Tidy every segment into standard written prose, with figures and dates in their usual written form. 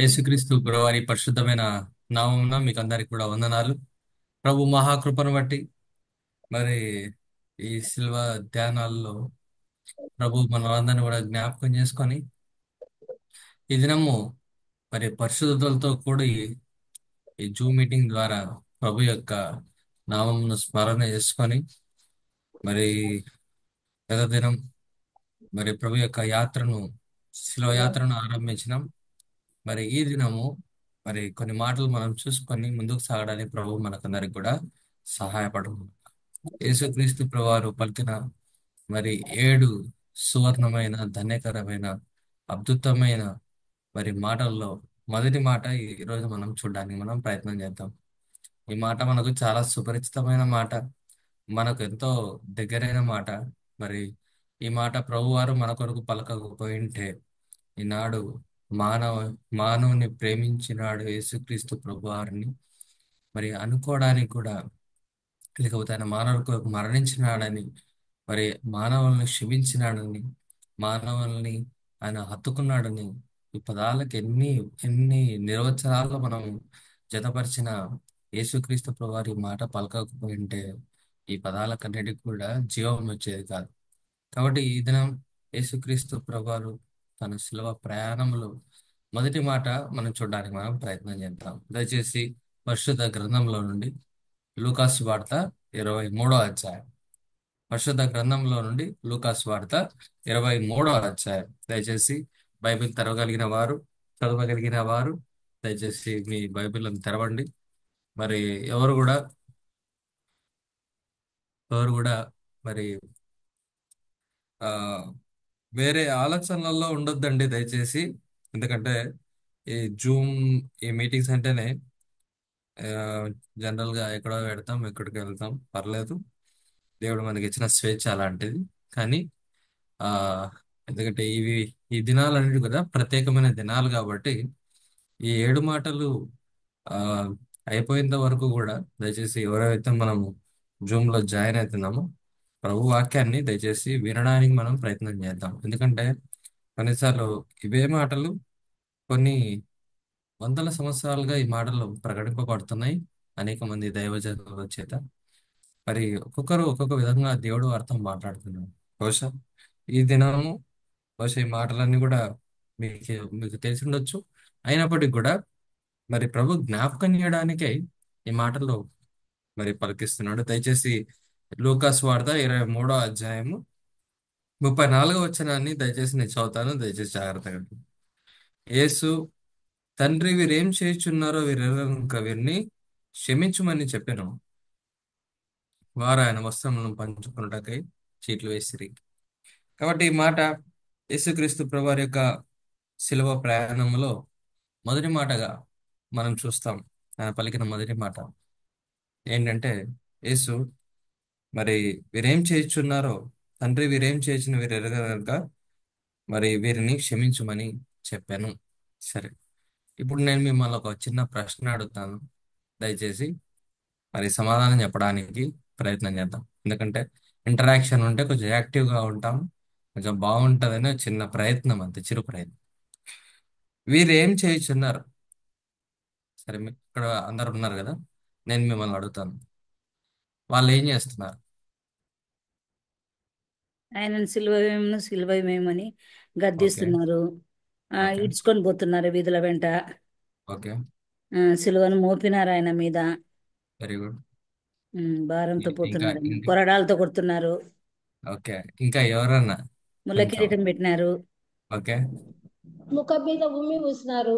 యేసుక్రీస్తు ప్రభువారి పరిశుద్ధమైన నామమున మీకు అందరికి కూడా వందనాలు. ప్రభు మహాకృపను బట్టి మరి ఈ శిల్వ ధ్యానాల్లో ప్రభు మనలందరినీ కూడా జ్ఞాపకం చేసుకొని ఈ దినము మరి పరిశుద్ధతలతో కూడి ఈ జూమ్ మీటింగ్ ద్వారా ప్రభు యొక్క నామమును స్మరణ చేసుకొని మరి గత దినం మరి ప్రభు యొక్క యాత్రను శిల్వ యాత్రను ఆరంభించినాం. మరి ఈ దినము మరి కొన్ని మాటలు మనం చూసుకొని ముందుకు సాగడానికి ప్రభు మనకందరికి కూడా సహాయపడు. యేసుక్రీస్తు ప్రభువారు పలికిన మరి 7 సువర్ణమైన ధన్యకరమైన అద్భుతమైన మరి మాటల్లో మొదటి మాట ఈ రోజు మనం చూడడానికి మనం ప్రయత్నం చేద్దాం. ఈ మాట మనకు చాలా సుపరిచితమైన మాట, మనకు ఎంతో దగ్గరైన మాట. మరి ఈ మాట ప్రభువారు మన కొరకు పలకకపోయింటే ఈనాడు మానవ మానవుని ప్రేమించినాడు యేసుక్రీస్తు ప్రభువారిని మరి అనుకోవడానికి కూడా, లేకపోతే ఆయన మానవుల కొరకు మరణించినాడని, మరి మానవుల్ని క్షమించినాడని, మానవుల్ని ఆయన హత్తుకున్నాడని ఈ పదాలకు ఎన్ని ఎన్ని నిర్వచనాలు మనం జతపరిచిన యేసుక్రీస్తు ప్రభువారి మాట పలకకపోయింటే ఈ పదాలకన్నిటికి కూడా జీవం వచ్చేది కాదు. కాబట్టి ఈ దినం యేసుక్రీస్తు ప్రభువారు తన శిలువ ప్రయాణంలో మొదటి మాట మనం చూడడానికి మనం ప్రయత్నం చేద్దాం. దయచేసి పరిశుద్ధ గ్రంథంలో నుండి లూకాసు వార్త 23వ అధ్యాయం. పరిశుద్ధ గ్రంథంలో నుండి లూకాసు వార్త 23వ అధ్యాయం. దయచేసి బైబిల్ చదవగలిగిన వారు దయచేసి మీ బైబిల్ని తెరవండి. మరి ఎవరు కూడా మరి ఆ వేరే ఆలోచనలలో ఉండొద్దండి దయచేసి. ఎందుకంటే ఈ జూమ్ ఈ మీటింగ్స్ అంటేనే ఆ, జనరల్ గా ఎక్కడో పెడతాం, ఎక్కడికి వెళ్తాం, పర్లేదు. దేవుడు మనకి ఇచ్చిన స్వేచ్ఛ అలాంటిది. కానీ ఆ ఎందుకంటే ఈ దినాలు అనేవి కదా ప్రత్యేకమైన దినాలు కాబట్టి ఈ 7 మాటలు ఆ అయిపోయేంత వరకు కూడా దయచేసి ఎవరైతే మనము జూమ్ లో జాయిన్ అవుతున్నామో ప్రభు వాక్యాన్ని దయచేసి వినడానికి మనం ప్రయత్నం చేద్దాం. ఎందుకంటే కొన్నిసార్లు ఇవే మాటలు కొన్ని వందల సంవత్సరాలుగా ఈ మాటలు ప్రకటింపబడుతున్నాయి అనేక మంది దైవజనుల చేత. మరి ఒక్కొక్కరు ఒక్కొక్క విధంగా దేవుడు అర్థం మాట్లాడుతున్నాడు. బహుశా ఈ దినము బహుశా ఈ మాటలన్నీ కూడా మీకు మీకు తెలిసి ఉండొచ్చు. అయినప్పటికీ కూడా మరి ప్రభు జ్ఞాపకం చేయడానికే ఈ మాటలు మరి పలికిస్తున్నాడు. దయచేసి లూకాసు వార్త 23వ అధ్యాయము 34వ వచనాన్ని దయచేసి నేను చదువుతాను. దయచేసి జాగ్రత్తగా వినండి. యేసు, తండ్రి వీరేం చేయుచున్నారో వీరెరుగక వీరిని క్షమించుమని చెప్పెను. వారు ఆయన వస్త్రములను పంచుకొనుటకై చీట్లు వేసిరి. కాబట్టి ఈ మాట యేసుక్రీస్తు ప్రభువారి యొక్క శిలువ ప్రయాణంలో మొదటి మాటగా మనం చూస్తాం. ఆయన పలికిన మొదటి మాట ఏంటంటే, యేసు మరి వీరేం చేయుచున్నారో తండ్రి వీరేం చేయుచున్న వీరు ఎరగక మరి వీరిని క్షమించుమని చెప్పాను. సరే, ఇప్పుడు నేను మిమ్మల్ని ఒక చిన్న ప్రశ్న అడుగుతాను. దయచేసి మరి సమాధానం చెప్పడానికి ప్రయత్నం చేద్దాం. ఎందుకంటే ఇంటరాక్షన్ ఉంటే కొంచెం యాక్టివ్గా ఉంటాం, కొంచెం బాగుంటుందని ఒక చిన్న ప్రయత్నం, అంతే, చిరు ప్రయత్నం. వీరేం చేయుచున్నారు? సరే, ఇక్కడ అందరు ఉన్నారు కదా, నేను మిమ్మల్ని అడుగుతాను, వాళ్ళు ఏం చేస్తున్నారు? ఆయనను సిలువేమని సిలువేమని ఓకే, గద్దిస్తున్నారు. ఓకే, ఈడ్చుకొని పోతున్నారు వీధుల వెంట. ఓకే, సిలువను మోపినారు ఆయన మీద. Very good. భారంతో ఇంకా పోతున్నారు, ఇంకా కొరడాలతో కొడుతున్నారు, ఓకే, ఇంకా ఎవరన్నా? ముళ్ళ కొంచెం. కిరీటం పెట్టినారు, ఓకే, ముఖం మీద ఉమ్మి పూసినారు.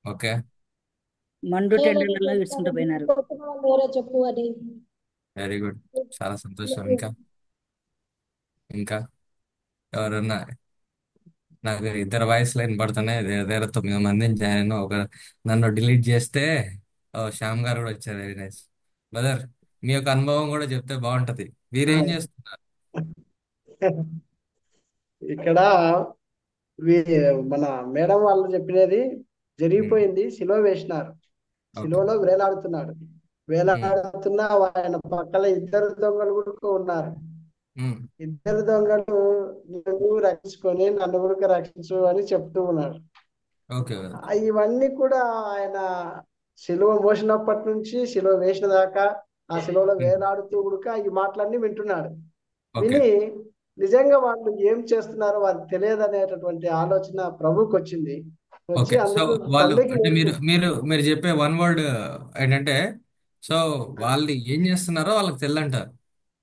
ఓకే, మండు ఎవరో టెండర్లలో ఈడ్చుకుంటూ చెప్తారు, పోయినారు. కొట్టిన వాళ్ళు ఎవరో చెప్పు అని. వెరీ గుడ్, చాలా సంతోషం. ఇంకా ఎవరన్నా? నాకు ఇద్దరు వాయిస్లు వినపడుతున్నాయి. దగ్గర 9 మందిని జాయిన్ అయినా. ఒక నన్ను డిలీట్ చేస్తే శ్యామ్ గారు కూడా వచ్చారు. Very nice brother. మీ యొక్క అనుభవం కూడా చెప్తే బాగుంటది. వీరేం చేస్తున్నారు? ఇక్కడ వీ- మన మేడం వాళ్ళు చెప్పినది జరిగిపోయింది. సిలువ వేసినారు, ఓకే. సిలువలో వేలాడుతున్నాడు. వేలాడుతున్న ఆయన పక్కన ఇద్దరు దొంగలు కూడా ఉన్నారు. ఉమ్, ఇద్దరు దొంగలు నువ్వు రక్షించుకొని నన్ను కూడా రక్షించు అని చెప్తూ ఉన్నాడు. ఓకే. ఇవన్నీ కూడా ఆయన సిలువ మోసినప్పటి నుంచి సిలువ వేసిన దాకా ఆ సిలువలో ఉమ్, వేలాడుతూ కూడా ఈ మాటలన్నీ వింటున్నాడు. ఓకే. విని నిజంగా వాళ్ళు ఏం చేస్తున్నారో వారికి తెలియదు అనేటటువంటి ఆలోచన ప్రభువుకి వచ్చింది. వచ్చి ఓకే. సో అందుకు వాళ్ళు తండ్రికి అంటే మీరు ఏడుపు. మీరు మీరు చెప్పే వన్ వర్డ్ ఏంటంటే, సో వాళ్ళు ఏం చేస్తున్నారో వాళ్ళకి తెలియదంటారు.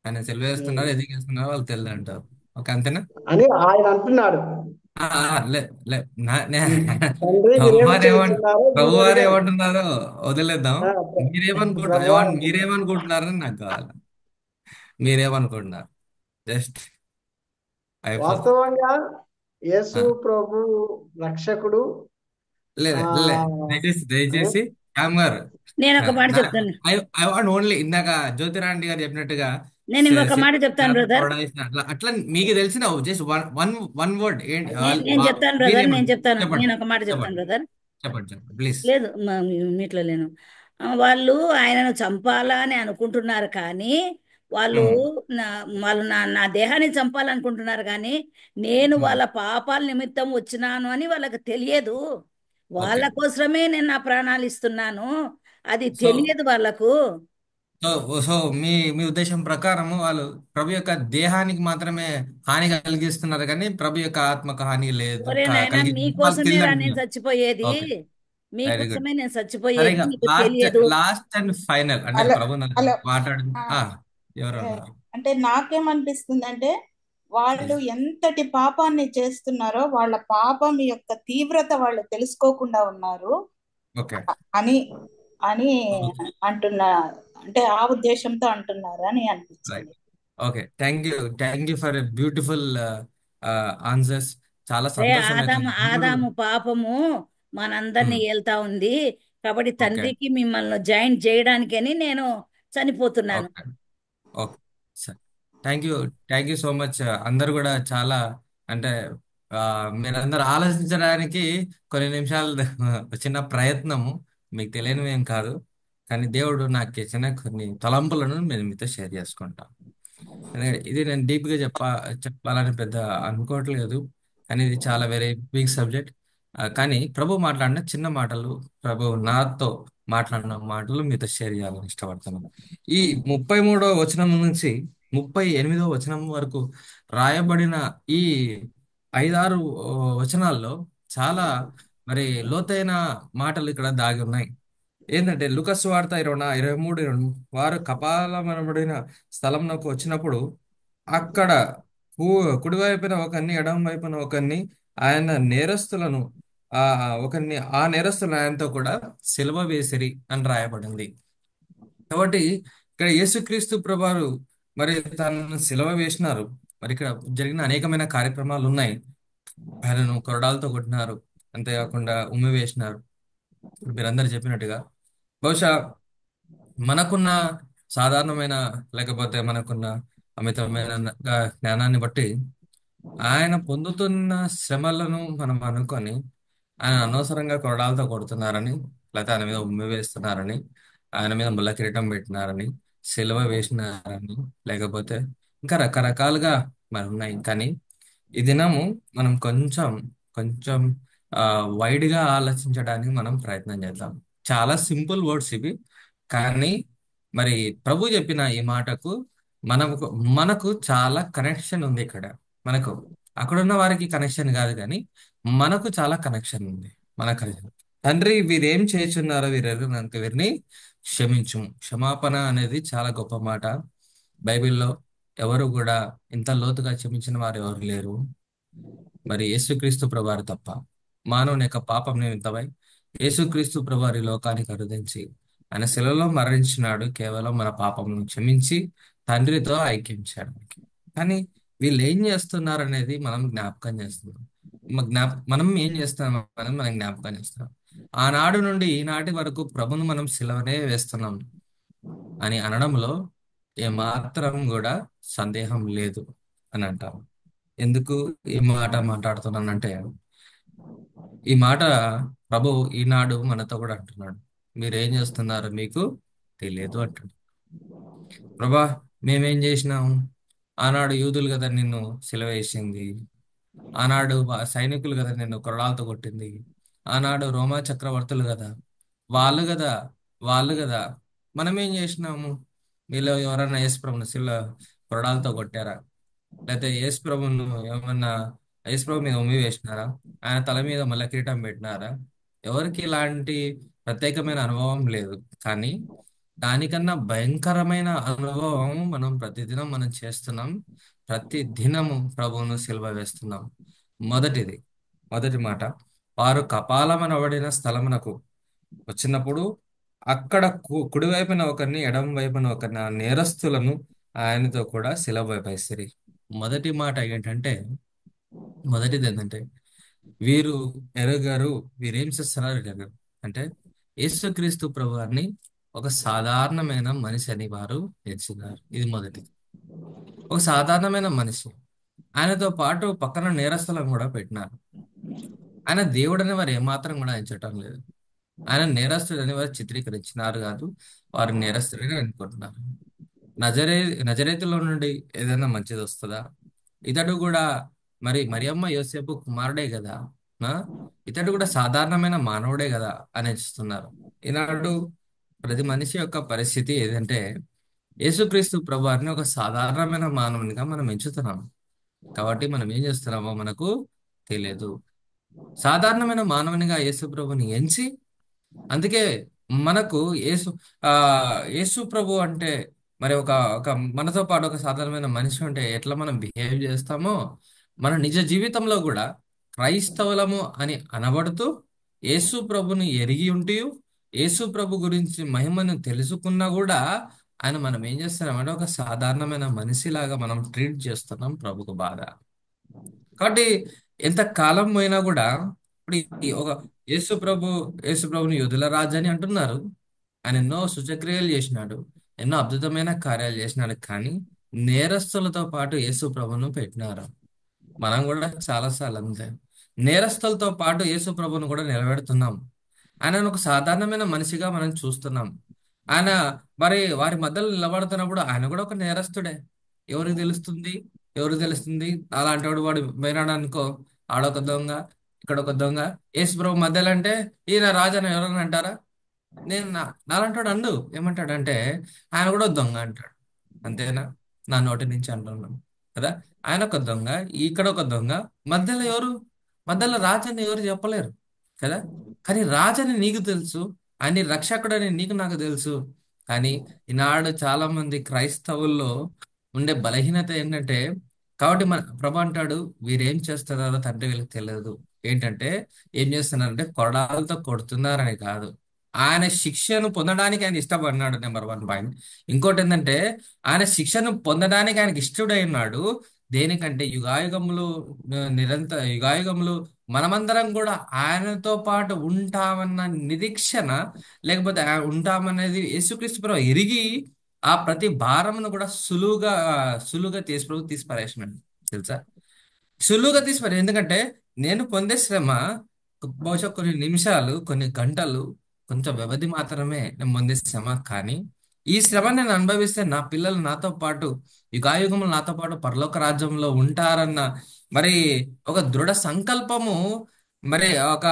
ఆయన సెలవు వేస్తున్నారు, ఎందుకు వేస్తున్నారో వాళ్ళకి తెలియదంటారు. ఓకే, అంతేనా? అని ఆయన అంటున్నాడు. లే లే తండ్రి ప్రభు మీరేం వారు చేస్తున్నారో ప్రభు మీరు వారు ఎరగరు. ఏమంటున్నారో వదిలేద్దాం. ఆ, మీరేమనుకుంటున్నారు ప్రభువా మీరేమనుకుంటున్నారని నాకు కావాలి. మీరేమనుకుంటున్నారు? జస్ట్ అయిపోతుంది. వాస్తవంగా యేసు ఆ, ప్రభు రక్షకుడు. లేదు లే, ఆ దయచేసి దయచేసి శ్యామ్ గారు, నేను ఆ, ఒక మాట నా చెప్తాను. ఐ వాంట్ ఓన్లీ ఇందాక జ్యోతిరాణి గారు చెప్పినట్టుగా నేను ఇంకొక మాట చెప్తాను బ్రదర్. అట్లా అట్లా మీకు తెలిసిన just one one one word ఏంటి నేను నేను చెప్తాను బ్రదర్, నేను మీరేమని చెప్తాను. చెప్పండి. నేను ఒక మాట చెప్తాను చెప్పండి. బ్రదర్. చెప్పండి. చెప్పండి ప్లీజ్. లేదు, మీట్లో లేను. వాళ్ళు ఆయనను చంపాలా అని అనుకుంటున్నారు, కానీ వాళ్ళు నా వాళ్ళు నా నా దేహాన్ని చంపాలనుకుంటున్నారు, కానీ నేను వాళ్ళ పాపాల నిమిత్తం వచ్చినాను అని వాళ్ళకి తెలియదు. వాళ్ళ ఓకే. కోసమే నేను నా ప్రాణాలు ఇస్తున్నాను, అది సో తెలియదు వాళ్ళకు. సో సో మీ మీ ఉద్దేశం ప్రకారం వాళ్ళు ప్రభు యొక్క దేహానికి మాత్రమే హాని కలిగిస్తున్నారు, కానీ ప్రభు యొక్క ఆత్మకు హాని లేదు ఒరే నాయనా, కలిగింది వాళ్ళకి నీకోసమే రా నేను తెలియదంటున్నారు. చచ్చిపోయేది, ఓకే. Very good. మీకోసమే నేను సరే, చచ్చిపోయేది, ఇక నీకు లాస్ట్ తెలియదు. లాస్ట్ అండ్ ఫైనల్ అంటే అలా ప్రభు నాతో అలా మాట్లాడు. ఆ, ఎవరు ఏ, ఉన్నారు? అంటే నాకేమనిపిస్తుంది అంటే వాళ్ళు ప్లీజ్. ఎంతటి పాపాన్ని చేస్తున్నారో వాళ్ళ పాపం యొక్క తీవ్రత వాళ్ళు తెలుసుకోకుండా ఉన్నారు ఓకే. అని అని అంటున్నా, అంటే ఆ ఉద్దేశంతో అంటున్నారు అని రైట్. అనిపించింది. Okay. Thank you for beautiful answers. చాలా రే సంతోషం ఆదాము అవుతుంది అందరూ. ఆదాము పాపము మనందరినీ ఉమ్, ఏళ్తా ఉంది, కాబట్టి ఓకే. తండ్రికి మిమ్మల్ని జాయిన్ చేయడానికని నేను చనిపోతున్నాను. ఓకే. ఓకే. సరే. Thank you. Thank you so much. అందరు కూడా చాలా అంటే ఆ, మీరందరూ ఆలోచించడానికి కొన్ని నిమిషాలు చిన్న ప్రయత్నము మీకు తెలియనివి ఏం కాదు, కానీ దేవుడు నాకు ఇచ్చిన కొన్ని తలంపులను నేను మీతో షేర్ చేసుకుంటాను. ఎందుకంటే ఇది నేను డీప్గా చెప్పాలని పెద్ద అనుకోవట్లేదు, కానీ ఇది చాలా వెరీ బిగ్ సబ్జెక్ట్. కానీ ప్రభు మాట్లాడిన చిన్న మాటలు, ప్రభు నాతో మాట్లాడిన మాటలు మీతో షేర్ చేయాలని ఇష్టపడుతున్నాను. ఈ 33వ వచనం నుంచి 38వ వచనం వరకు రాయబడిన ఈ ఐదారు వచనాల్లో చాలా మరి లోతైన మాటలు ఇక్కడ దాగి ఉన్నాయి. ఏంటంటే లూకాసు వార్త 23 వారు కపాలమనబడిన స్థలంలోకి వచ్చినప్పుడు అక్కడ కుడివైపున ఒకరిని ఎడమ వైపున ఒకరిని ఆయన నేరస్తులను ఆ నేరస్తులను ఆయనతో కూడా సిలువ వేసిరి అని రాయబడింది. కాబట్టి ఇక్కడ యేసుక్రీస్తు ప్రభువారు మరి తనను సిలువ వేసినారు. మరి ఇక్కడ జరిగిన అనేకమైన కార్యక్రమాలు ఉన్నాయి. ఆయనను కొరడాలతో కొట్టినారు, అంతేకాకుండా ఉమ్మి వేసినారు. ఇప్పుడు మీరందరూ చెప్పినట్టుగా బహుశా మనకున్న సాధారణమైన లేకపోతే మనకున్న అమితమైన జ్ఞానాన్ని బట్టి ఆయన పొందుతున్న శ్రమలను మనం అనుకొని ఆయన అనవసరంగా కొరడాలతో కొడుతున్నారని, లేకపోతే ఆయన మీద ఉమ్మి వేస్తున్నారని, ఆయన మీద ముళ్ళ కిరీటం పెట్టినారని, సిలువ వేసినారని, లేకపోతే ఇంకా రకరకాలుగా మరి ఉన్నాయి. కానీ ఈ దినము మనం కొంచెం కొంచెం వైడ్ గా ఆలోచించడానికి మనం ప్రయత్నం చేద్దాం. చాలా సింపుల్ వర్డ్స్ ఇవి, కానీ మరి ప్రభు చెప్పిన ఈ మాటకు మనకు మనకు చాలా కనెక్షన్ ఉంది ఇక్కడ. మనకు అక్కడున్న వారికి కనెక్షన్ కాదు, కానీ మనకు చాలా కనెక్షన్ ఉంది. మన కనెక్షన్, తండ్రి వీరేం చేస్తున్నారో వీరెరుగననుక వీరిని క్షమించుము. క్షమాపణ అనేది చాలా గొప్ప మాట. బైబిల్లో ఎవరు కూడా ఇంత లోతుగా క్షమించిన వారు ఎవరు లేరు, మరి యేసుక్రీస్తు ప్రభువారు తప్ప. మానవుని యొక్క పాపం నిమిత్తమై యేసుక్రీస్తు ప్రభువారి లోకానికి అరుదించి ఆయన శిలువలో మరణించినాడు, కేవలం మన పాపమును క్షమించి తండ్రితో ఐక్యం చేయడానికి. కానీ వీళ్ళు ఏం చేస్తున్నారు అనేది మనం జ్ఞాపకం చేస్తున్నాం. మనం ఏం చేస్తున్నాం అనేది మనం జ్ఞాపకం చేస్తున్నాం. ఆనాడు నుండి ఈనాటి వరకు ప్రభును మనం సిలువనే వేస్తున్నాం అని అనడంలో ఏమాత్రం కూడా సందేహం లేదు అని అంటాం. ఎందుకు ఈ మాట మాట్లాడుతున్నానంటే, ఈ మాట ప్రభు ఈనాడు మనతో కూడా అంటున్నాడు. మీరేం చేస్తున్నారో మీకు తెలియదు అంటున్నాడు. ప్రభా, మేమేం చేసినాం? ఆనాడు యూదులు కదా నిన్ను సిలువ వేసింది. ఆనాడు సైనికులు కదా నిన్ను కొరడాలతో కొట్టింది. ఆనాడు రోమా చక్రవర్తులు కదా, వాళ్ళు కదా వాళ్ళు కదా. మనం ఏం చేసినాము? మీలో ఎవరైనా యేసుప్రభుని సిలువ కొరడాలతో కొట్టారా? లేకపోతే యేసుప్రభును ఏమన్నా యేసుప్రభు మీద ఉమ్మి వేసినారా? ఆయన తల మీద మళ్ళీ కిరీటం పెట్టినారా? ఎవరికి ఇలాంటి ప్రత్యేకమైన అనుభవం లేదు. కానీ దానికన్నా భయంకరమైన అనుభవం మనం చేస్తున్నాం. ప్రతి దినము ప్రభువును సిలువ వేస్తున్నాం. మొదటిది మొదటి మాట, వారు కపాలమనబడిన స్థలమునకు వచ్చినప్పుడు అక్కడ కుడి వైపున ఒకరిని ఎడమ వైపున ఒకరిని ఆ నేరస్తులను ఆయనతో కూడా సిలువ వేసిరి. మొదటి మాట ఏంటంటే మొదటిది ఏంటంటే వీరు ఎరగరు, వీరేం చేస్తున్నారు ఎరగరు. అంటే యేసుక్రీస్తు ప్రభువారిని ఒక సాధారణమైన మనిషి అని వారు ఎంచున్నారు. ఇది మొదటిది. ఒక సాధారణమైన మనిషి. ఆయనతో పాటు పక్కన నేరస్తులను కూడా పెట్టినారు. ఆయన దేవుడని వారు ఏమాత్రం కూడా ఎంచటం లేదు. ఆయన నేరస్తుడని వారు చిత్రీకరించినారు కాదు, వారు నేరస్తుడని అనుకుంటున్నారు. నజరే నజరేతులో నుండి ఏదైనా మంచిది వస్తుందా? ఇతడు కూడా మరి మరియమ్మ యోసేపు కుమారుడే కదా, ఆ? ఇతడు కూడా సాధారణమైన మానవుడే కదా అని ఎంచుతున్నారు. ఈనాడు ప్రతి మనిషి యొక్క పరిస్థితి ఏదంటే యేసుక్రీస్తు ప్రభువారిని ఒక సాధారణమైన మానవునిగా మనం ఎంచుతున్నాం. కాబట్టి మనం ఏం చేస్తున్నామో మనకు తెలియదు. సాధారణమైన మానవునిగా యేసు ప్రభుని ఎంచి, అందుకే మనకు ఆ యేసు ప్రభు అంటే మరి ఒక ఒక మనతో పాటు ఒక సాధారణమైన మనిషి ఉంటే ఎట్లా మనం బిహేవ్ చేస్తామో, మన నిజ జీవితంలో కూడా క్రైస్తవులము అని అనబడుతూ యేసు ప్రభుని ఎరిగి ఉంటూ యేసు ప్రభు గురించి మహిమను తెలుసుకున్నా కూడా ఆయన మనం ఏం చేస్తున్నామంటే ఒక సాధారణమైన మనిషిలాగా మనం ట్రీట్ చేస్తున్నాం. ప్రభుకు బాధ. కాబట్టి ఎంత కాలం పోయినా కూడా ఇప్పుడు ఒక యేసు ప్రభు యేసు ప్రభుని యోధుల రాజు అని అంటున్నారు. ఆయన ఎన్నో సూచక్రియలు చేసినాడు, ఎన్నో అద్భుతమైన కార్యాలు చేసినాడు. కానీ నేరస్తులతో పాటు యేసు ప్రభును పెట్టినారు. మనం కూడా చాలాసార్లు అంతే నేరస్తులతో పాటు యేసు ప్రభును కూడా నిలబెడుతున్నాం. ఆయనను ఒక సాధారణమైన మనిషిగా మనం చూస్తున్నాం. ఆయన మరి వారి మధ్యలో నిలబడుతున్నప్పుడు ఆయన కూడా ఒక నేరస్తుడే. ఎవరికి తెలుస్తుంది? ఎవరికి తెలుస్తుంది? అలాంటి వాడు పోయినాడు అనుకో, ఆడొక దొంగ, ఇక్కడ ఒక దొంగ, యేసు ప్రభు మధ్యలో అంటే ఈయన రాజని ఎవరని అంటారా? నేను నాలంటాడు అండు ఏమంటాడంటే ఆయన కూడా దొంగ అంటాడు. అంతేనా? నా నోటి నుంచి అంటున్నాను కదా. ఆయన ఒక దొంగ, ఇక్కడ ఒక దొంగ, మధ్యలో ఎవరు? మధ్యలో రాజని ఎవరు చెప్పలేరు కదా. కానీ రాజని నీకు తెలుసు, ఆయన రక్షకుడని నీకు నాకు తెలుసు. కానీ ఈనాడు చాలా మంది క్రైస్తవుల్లో ఉండే బలహీనత ఏంటంటే, కాబట్టి మన ప్రభు అంటాడు వీరేం చేస్తున్నారో తండ్రి వీళ్ళకి తెలియదు. ఏంటంటే ఏం చేస్తున్నారంటే కొరడాలతో కొడుతున్నారని కాదు, ఆయన శిక్షను పొందడానికి ఆయన ఇష్టపడినాడు. Number 1 point. ఇంకోటి ఏంటంటే ఆయన శిక్షను పొందడానికి ఆయనకి ఇష్టడై ఉన్నాడు. దేనికంటే యుగాయుగములు నిరంతర యుగాయుగములు మనమందరం కూడా ఆయనతో పాటు ఉంటామన్న నిరీక్షణ, లేకపోతే ఉంటామనేది యేసుక్రీస్తు ప్రభు ఎరిగి ఆ ప్రతి భారమును కూడా సులువుగా తీసిపారేసినాడు. తెలుసా? సులువుగా తీసిపారు. ఎందుకంటే నేను పొందే శ్రమ బహుశా కొన్ని నిమిషాలు, కొన్ని గంటలు, కొంచెం వ్యవధి మాత్రమే నేను పొందే శ్రమ. కానీ ఈ శ్రమ నేను అనుభవిస్తే నా పిల్లలు నాతో పాటు యుగాయుగములు నాతో పాటు పరలోక రాజ్యంలో ఉంటారన్న మరి ఒక దృఢ సంకల్పము, మరి ఒక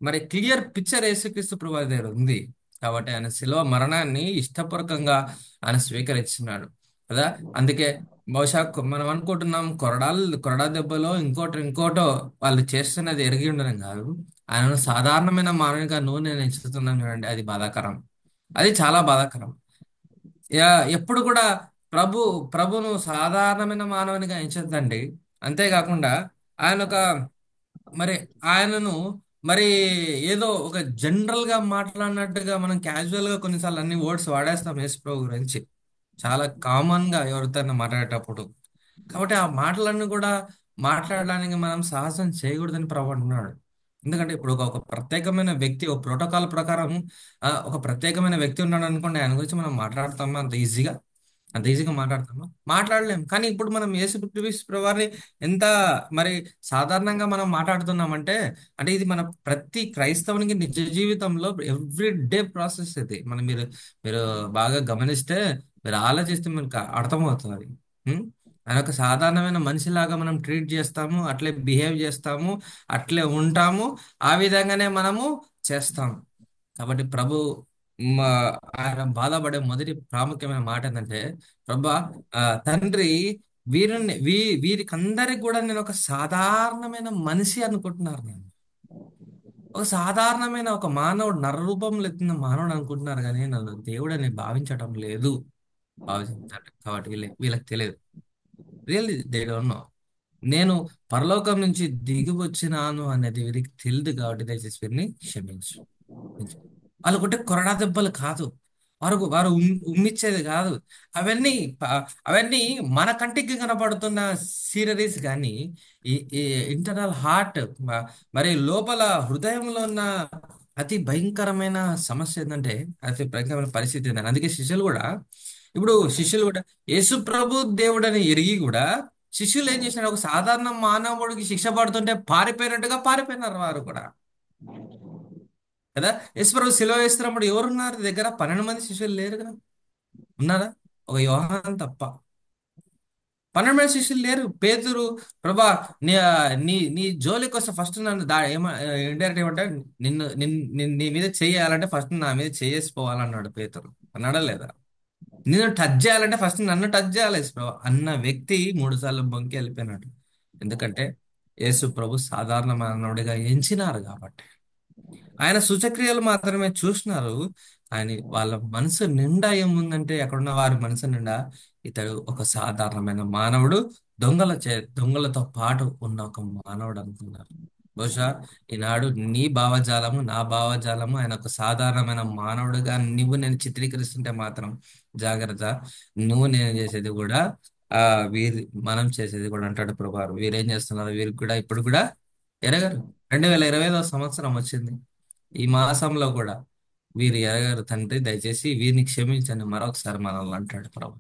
మరి క్లియర్ పిక్చర్ యేసుక్రీస్తు ప్రభు దగ్గర ఉంది. కాబట్టి ఆయన శిలువ మరణాన్ని ఇష్టపూర్వకంగా ఆయన స్వీకరించినాడు కదా. అందుకే బహుశా మనం అనుకుంటున్నాం కొరడా దెబ్బలో ఇంకోటో వాళ్ళు చేస్తున్నది ఎరిగి ఉండడం కాదు, ఆయనను సాధారణమైన మానవునిగా నేను ఎంచుతున్నాను చూడండి. అది బాధాకరం. అది చాలా బాధాకరం. ఎప్పుడు కూడా ప్రభు ప్రభును సాధారణమైన మానవునిగా ఎంచొద్దండి. అంతేకాకుండా ఆయన ఒక మరి ఆయనను మరి ఏదో ఒక జనరల్ గా మాట్లాడినట్టుగా మనం క్యాజువల్ గా కొన్నిసార్లు అన్ని వర్డ్స్ వాడేస్తాం యేసు ప్రభు గురించి చాలా కామన్ గా ఎవరితో మాట్లాడేటప్పుడు. కాబట్టి ఆ మాటలన్నీ కూడా మాట్లాడడానికి మనం సాహసం చేయకూడదని ప్రభు అంటున్నాడు. ఎందుకంటే ఇప్పుడు ఒక ప్రత్యేకమైన వ్యక్తి, ఒక ప్రోటోకాల్ ప్రకారం ఒక ప్రత్యేకమైన వ్యక్తి ఉన్నాడు అనుకోండి, ఆయన గురించి మనం మాట్లాడతామా అంత ఈజీగా మాట్లాడతామా? మాట్లాడలేం. కానీ ఇప్పుడు మనం యేసుక్రీస్తు ప్రభువారిని ఎంత మరి సాధారణంగా మనం మాట్లాడుతున్నామంటే, అంటే ఇది మన ప్రతి క్రైస్తవునికి నిజ జీవితంలో ఎవ్రీ డే ప్రాసెస్. ఇది మీరు మీరు బాగా గమనిస్తే, మీరు ఆలోచిస్తే మీకు అర్థమవుతుంది. ఉం? ఆయన ఒక సాధారణమైన మనిషిలాగా మనం ట్రీట్ చేస్తాము, అట్లే బిహేవ్ చేస్తాము, అట్లే ఉంటాము, ఆ విధంగానే మనము చేస్తాము. కాబట్టి ప్రభు మా ఆయన బాధపడే మొదటి ప్రాముఖ్యమైన మాట ఏంటంటే, ప్రభా, తండ్రి, వీరికి అందరికి కూడా నేను ఒక సాధారణమైన మనిషి అనుకుంటున్నారు. నేను ఒక సాధారణమైన ఒక మానవుడు, నరరూపంలో ఎత్తిన మానవుడు అనుకుంటున్నారు, కానీ నన్ను దేవుడు అని భావించటం లేదు. భావించాలి కాబట్టి వీళ్ళకి తెలియదు. Really they don't know. నేను పరలోకం నుంచి దిగి వచ్చినాను అనేది వీరికి తెలియదు. కాబట్టి దయచేసి వీరిని క్షమించు. వాళ్ళు కొట్టే కొరడా దెబ్బలు కాదు, వారు ఉమ్మిచ్చేది కాదు. అవన్నీ అవన్నీ మన కంటికి కనపడుతున్న సీనరీస్, కానీ ఈ ఇంటర్నల్ హార్ట్, మరి లోపల హృదయంలో ఉన్న అతి భయంకరమైన సమస్య ఏంటంటే, అతి భయంకరమైన పరిస్థితి ఏంటంటే, అందుకే శిష్యులు కూడా యేసు ప్రభు దేవుడని ఎరిగి కూడా శిష్యులు ఏం చేసినారు? ఒక సాధారణ మానవుడికి శిక్ష పడుతుంటే పారిపోయినట్టుగా పారిపోయినారు వారు కూడా కదా. యేసుప్రభు సిలువ వేస్తున్నప్పుడు ఎవరున్నారు దగ్గర? 12 మంది శిష్యులు లేరు కదా. ఉన్నారా? ఒక యోహాన్ తప్ప 12 మంది శిష్యులు లేరు. పేతురు, ప్రభా, నీ నీ నీ జోలికి వస్తే ఫస్ట్ నన్ను ఇండైరెక్ట్ ఏమంటే, నీ మీద చేయాలంటే ఫస్ట్ నా మీద చేసిపోవాలన్నాడు పేతురు. అన్నాడా లేదా? నిన్ను టచ్ చేయాలంటే ఫస్ట్ నన్ను టచ్ చేయాలి యేసు ప్రభు అన్న వ్యక్తి 3 సార్లు బొంకి వెళ్ళిపోయినాడు. ఎందుకంటే యేసు ప్రభు సాధారణ మానవుడిగా ఎంచినారు కాబట్టి. ఆయన సూచక్రియలు మాత్రమే చూసినారు, కానీ వాళ్ళ మనసు నిండా ఏముందంటే, అక్కడున్న వారి మనసు నిండా ఇతడు ఒక సాధారణమైన మానవుడు, దొంగలతో పాటు ఉన్న ఒక మానవుడు అనుకున్నారు. బహుశా ఈనాడు నీ భావజాలము, నా భావజాలము, ఆయన ఒక సాధారణమైన మానవుడుగా నేను చిత్రీకరిస్తుంటే మాత్రం జాగ్రత్త. నేను చేసేది కూడా ఆ మనం చేసేది కూడా అంటాడు ప్రభు. వీరేం చేస్తున్నారు? వీరికి కూడా ఇప్పుడు కూడా ఎరగరు. 2025వ సంవత్సరం వచ్చింది. ఈ మాసంలో కూడా వీరు ఎరగారు. తండ్రి, దయచేసి వీరిని క్షమించండి మరొకసారి మనల్ని అంటాడు ప్రభు.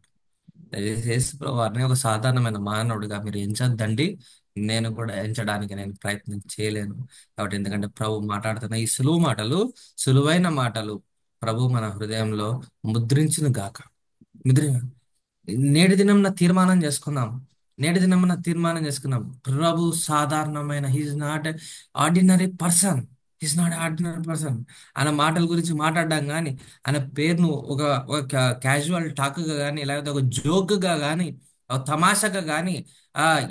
దయచేసి యేసు ప్రభు వారిని ఒక సాధారణమైన మానవుడిగా మీరు ఎంచొద్దండి. నేను కూడా ఎంచడానికి నేను ప్రయత్నం చేయలేను. కాబట్టి ఎందుకంటే ప్రభు మాట్లాడుతున్న ఈ సులువైన మాటలు ప్రభు మన హృదయంలో ముద్రించును గాక. ముద్రి నేటి దినం తీర్మానం చేసుకుందాం. ప్రభు సాధారణమైన, హీఈస్ నాట్ ఆర్డినరీ పర్సన్. ఆయన మాటల గురించి మాట్లాడడం కానీ, ఆయన పేరును ఒక క్యాజువల్ టాక్గా కానీ, లేకపోతే ఒక జోక్గా కానీ, ఒక తమాషాగా కానీ,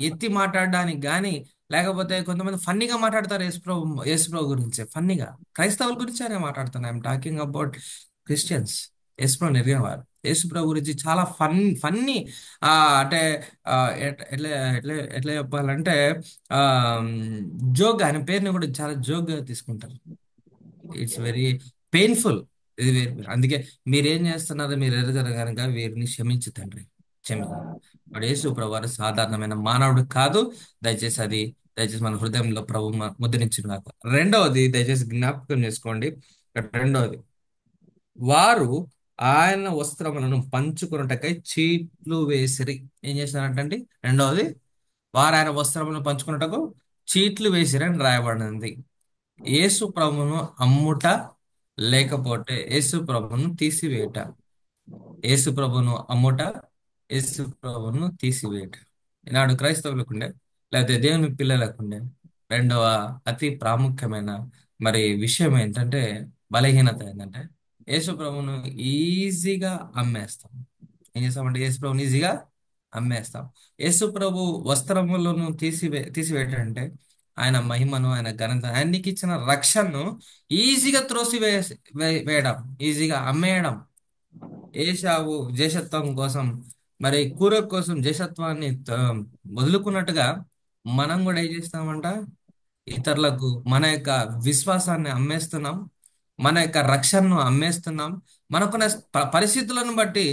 ఎత్తి మాట్లాడడానికి కానీ, లేకపోతే కొంతమంది ఫన్నీగా మాట్లాడతారు యేసుప్రభు గురించి. ఫన్నీగా క్రైస్తవుల గురించి ఆయన మాట్లాడుతాను. I'm talking about Christians. యేసుప్రభు ఎరిగిన వారు యేసుప్రభు గురించి చాలా ఫన్నీ, అంటే ఆ, ఎట్లా ఎట్లా ఎట్లా చెప్పాలంటే, ఆ జోక్, ఆయన పేరుని కూడా చాలా జోక్గా తీసుకుంటారు. It's very painful. ఇది అందుకే మీరేం చేస్తున్నారో మీరు ఎరగరు కనుక వీరిని క్షమించు తండ్రి, క్షమించు. వాడు యేసు ప్రభు వారు సాధారణమైన మానవుడు కాదు. దయచేసి మన హృదయంలో ప్రభు ముద్రించిన నాకు. రెండవది దయచేసి జ్ఞాపకం చేసుకోండి. రెండవది, వారు ఆయన వస్త్రములను పంచుకున్నటకై చీట్లు వేసిరి. ఏం చేసినారంటండి? రెండవది, వారు ఆయన వస్త్రములను పంచుకున్నటకు చీట్లు వేసిరి అని రాయబడింది. యేసు ప్రభును అమ్ముట, లేకపోతే యేసు ప్రభును తీసివేయట. యేసు ప్రభును అమ్ముట, యేసు ప్రభును తీసివేయట. ఈనాడు క్రైస్తవులకుండే, లేకపోతే దేవుని పిల్లలకుండే రెండవ అతి ప్రాముఖ్యమైన విషయం ఏంటంటే, బలహీనత ఏంటంటే, యేసు ప్రభును ఈజీగా అమ్మేస్తాం. ఏం చేస్తామంటే యేసు ప్రభుని ఈజీగా అమ్మేస్తాం. యేసు ప్రభు వస్త్రములను తీసివేయటంటే ఆయన మహిమను, ఆయన ఘనత, ఆయనకి ఇచ్చిన రక్షణను ఈజీగా వేయడం, ఈజీగా అమ్మేయడం. ఏశావు జేషత్వం కోసం, కూర కోసం జేషత్వాన్ని వదులుకున్నట్టుగా మనం కూడా ఏం చేస్తామంట? ఇతరులకు మన యొక్క విశ్వాసాన్ని అమ్మేస్తున్నాం, మన యొక్క రక్షణను అమ్మేస్తున్నాం. మనకున్న పరిస్థితులను బట్టి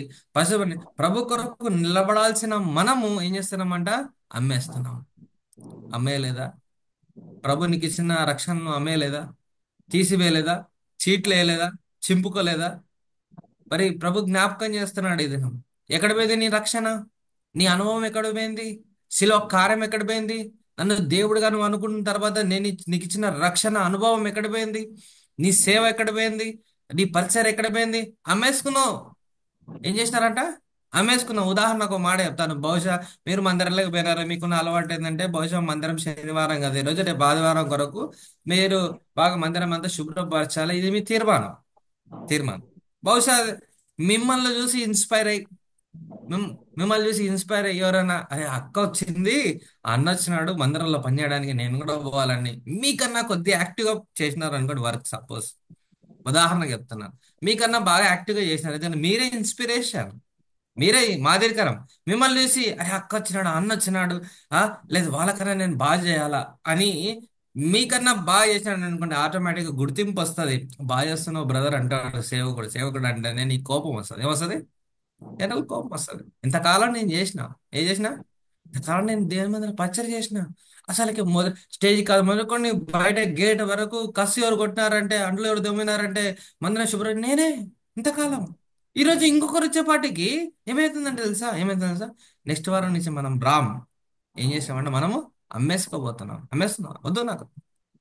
ప్రభు కొరకు నిలబడాల్సిన మనము ఏం చేస్తున్నామంట? అమ్మేస్తున్నాం. అమ్మేయలేదా? ప్రభు నీకు ఇచ్చిన రక్షణను అమ్మేయలేదా? తీసివేయలేదా? చీట్లు వేయలేదా? చింపుకోలేదా? ప్రభు జ్ఞాపకం చేస్తున్నాడు ఈ దినం. ఎక్కడ పోయింది నీ రక్షణ? నీ అనుభవం ఎక్కడ పోయింది? శిలువ కార్యం ఎక్కడ పోయింది? నన్ను దేవుడుగా నువ్వు అనుకున్న తర్వాత నీకు ఇచ్చిన రక్షణ అనుభవం ఎక్కడ పోయింది? నీ సేవ ఎక్కడ పోయింది? నీ పరిచయం ఎక్కడ పోయింది? అమ్మేసుకున్నావు. ఏం చేసినారంట? అమ్మేసుకున్న ఉదాహరణకు ఒక మాట చెప్తాను. బహుశా మీరు మందిరంలోకి పోయినారు, మీకున్న అలవాటు ఏంటంటే బహుశా మందిరం శనివారం కదా ఈరోజు, రేపు ఆదివారం కొరకు మీరు బాగా మందిరం అంతా శుభ్రపరచాలి, ఇది మీ తీర్మానం. బహుశా మిమ్మల్ని చూసి ఇన్స్పైర్ అయ్యి మిమ్- మిమ్మల్ని చూసి ఇన్స్పైర్ అయ్యి ఎవరైనా, అరే అక్క వచ్చింది, ఆ అన్న వచ్చినాడు మందిరంలో పనిచేయడానికి, నేను కూడా పోవాలని మీకన్నా కొద్దిగా యాక్టివ్గా చేసినారు అనుకోండి వర్క్, సపోజ్ ఉదాహరణకు చెప్తున్నాను, మీకన్నా బాగా యాక్టివ్గా చేసినారు, అయితే మీరే ఇన్స్పిరేషన్, మీరే మాదిరికరం. మిమ్మల్ని చూసి అరే అక్క వచ్చినాడు, అన్న వచ్చినాడు, ఆ లేదు వాళ్ళకన్నా నేను బాగా చేయాలా అని మీకన్నా బాగా చేసినాడు అనుకోండి, ఆటోమేటిక్గా గుర్తింపు వస్తుంది. బాగా చేస్తున్నావు బ్రదర్ అంటాడు సేవకుడు అంటే నేను ఈ కోపం వస్తుంది, ఏమొస్తుంది? జనరల్ కోపం వస్తుంది. ఇంతకాలం నేను ఏం చేసిన ఇంతకాలం నేను దేని మీద పచ్చడి చేసిన, అసలుకి స్టేజ్ కాదు మొదలుకొని బయట గేట్ వరకు కసి ఎవరు కొట్టినారంటే, అండ్లు ఎవరు దొమ్మినారంటే, మందిరం శుభ్రం నేనే ఇంతకాలం. ఈరోజు ఇంకొకరు వచ్చేపాటికి ఏమైతుందో తెలుసా, నెక్స్ట్ వారం నుంచి మనం రామ్ ఏం చేసామంటే మనము అమ్మేస్తున్నాం వద్దు నాకు,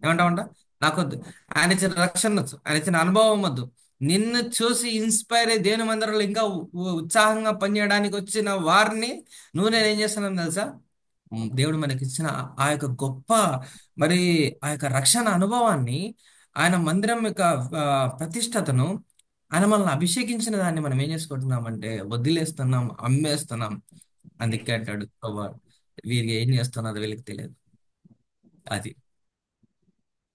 ఏమంటామంట, నాకు వద్దు. ఆయన ఇచ్చిన రక్షణ వచ్చు, ఆయన ఇచ్చిన అనుభవం వద్దు. నిన్ను చూసి ఇన్స్పైర్ అయ్యి దేని మందిరంలో ఇంకా ఉత్సాహంగా పనిచేయడానికి వచ్చిన వారిని నేనేం చేస్తున్నాను తెలుసా, దేవుడు మనకి ఇచ్చిన ఆ యొక్క గొప్ప మరి ఆ యొక్క రక్షణ అనుభవాన్ని, ఆయన మందిరం యొక్క ఆ, ప్రతిష్టతను, ఆయన మనల్ని అభిషేకించిన దాన్ని మనం ఏం చేసుకుంటున్నామంటే వదిలేస్తున్నాం, అమ్మేస్తున్నాం. అందుకే అంటాడు ప్రభు, వీరికి ఏం చేస్తున్నారు వీళ్ళకి తెలియదు. అది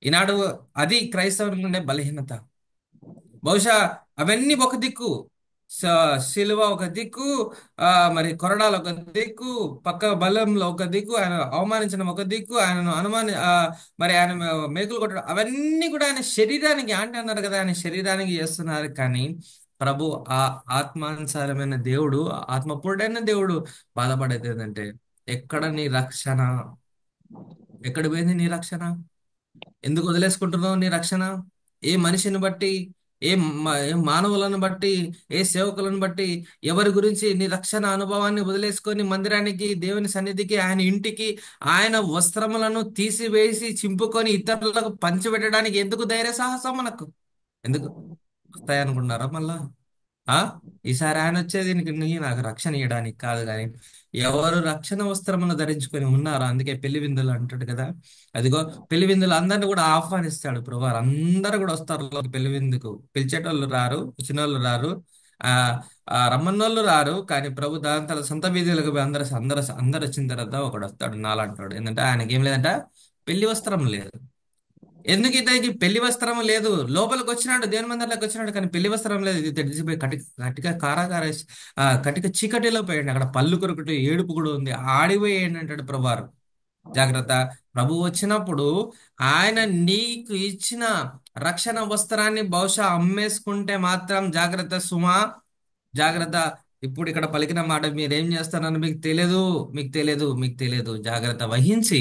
ఈనాడు అది క్రైస్తవులకు ఉండే బలహీనత. బహుశా అవన్నీ ఒక దిక్కు, శిలువ ఒక దిక్కు, మరి కొరడాలు ఒక దిక్కు, పక్క బలంలో ఒక దిక్కు, ఆయన అవమానించడం ఒక దిక్కు, ఆయనను మరి ఆయన మేకులు కొట్టడం, అవన్నీ కూడా ఆయన శరీరానికి అంటే అన్నారు కదా, ఆయన శరీరానికి చేస్తున్నారు. కానీ ప్రభు ఆ ఆత్మానుసారమైన దేవుడు, ఆత్మపూర్ణైన దేవుడు బాధపడేది ఏంటంటే, ఎక్కడ నీ రక్షణ, ఎక్కడ పోయింది నీ రక్షణ? ఎందుకు వదిలేసుకుంటున్నావు నీ రక్షణ? ఏ మనిషిని బట్టి, ఏ మానవులను బట్టి, ఏ సేవకులను బట్టి, ఎవరి గురించి నీ రక్షణ అనుభవాన్ని వదిలేసుకొని మందిరానికి, దేవుని సన్నిధికి, ఆయన ఇంటికి, ఆయన వస్త్రములను తీసివేసి చింపుకొని ఇతరులకు పంచిపెట్టడానికి ఎందుకు ధైర్య సాహసం మనకు? ఎందుకు వస్తాయనుకున్నారా మళ్ళా? ఆ ఈసారి ఆయన వచ్చేది నాకు రక్షణ ఇవ్వడానికి కాదు, కానీ ఎవరు రక్షణ వస్త్రమును ధరించుకొని ఉన్నారో, అందుకే పెళ్లి విందులు అంటాడు కదా. అదిగో పెళ్లి విందులు అందరిని కూడా ఆహ్వానిస్తాడు ప్రభు, అందరూ కూడా వస్తారు పెళ్లి విందుకు. పిలిచేటోళ్ళు రారు, వచ్చినోళ్ళు రారు, ఆ రమ్మన్నోళ్ళు రారు, కానీ ప్రభు దాని తన సొంత వీధులకు పోయి అందరు అందరు అందరు వచ్చిన తర్వాత ఒకడు వస్తాడు నాలంటాడు. ఏంటంటే ఆయనకి ఏం లేదంట, పెళ్లి వస్త్రం లేదు. ఎందుకు ఇతనికి పెళ్లి వస్త్రం లేదు? లోపలికి వచ్చినాడు, దేవుని మందిరంలోకి వచ్చినాడు, కానీ పెళ్లి వస్త్రం లేదు. ఇది తెలిసిపోయి కటిక కారాగార కటిక చీకటిలో పోయాడు. అక్కడ పళ్ళు కొరుకుటి ఏడుపు కూడా ఉంది. ఆడిపోయి ఏంటంటాడు ప్రభువారు, జాగ్రత్త, ప్రభు వచ్చినప్పుడు ఆయన నీకు ఇచ్చిన రక్షణ వస్త్రాన్ని బహుశా అమ్మేసుకుంటే మాత్రం జాగ్రత్త సుమా, జాగ్రత్త. ఇప్పుడు ఇక్కడ పలికిన మాట మీరేం చేస్తారని మీకు తెలియదు. జాగ్రత్త వహించి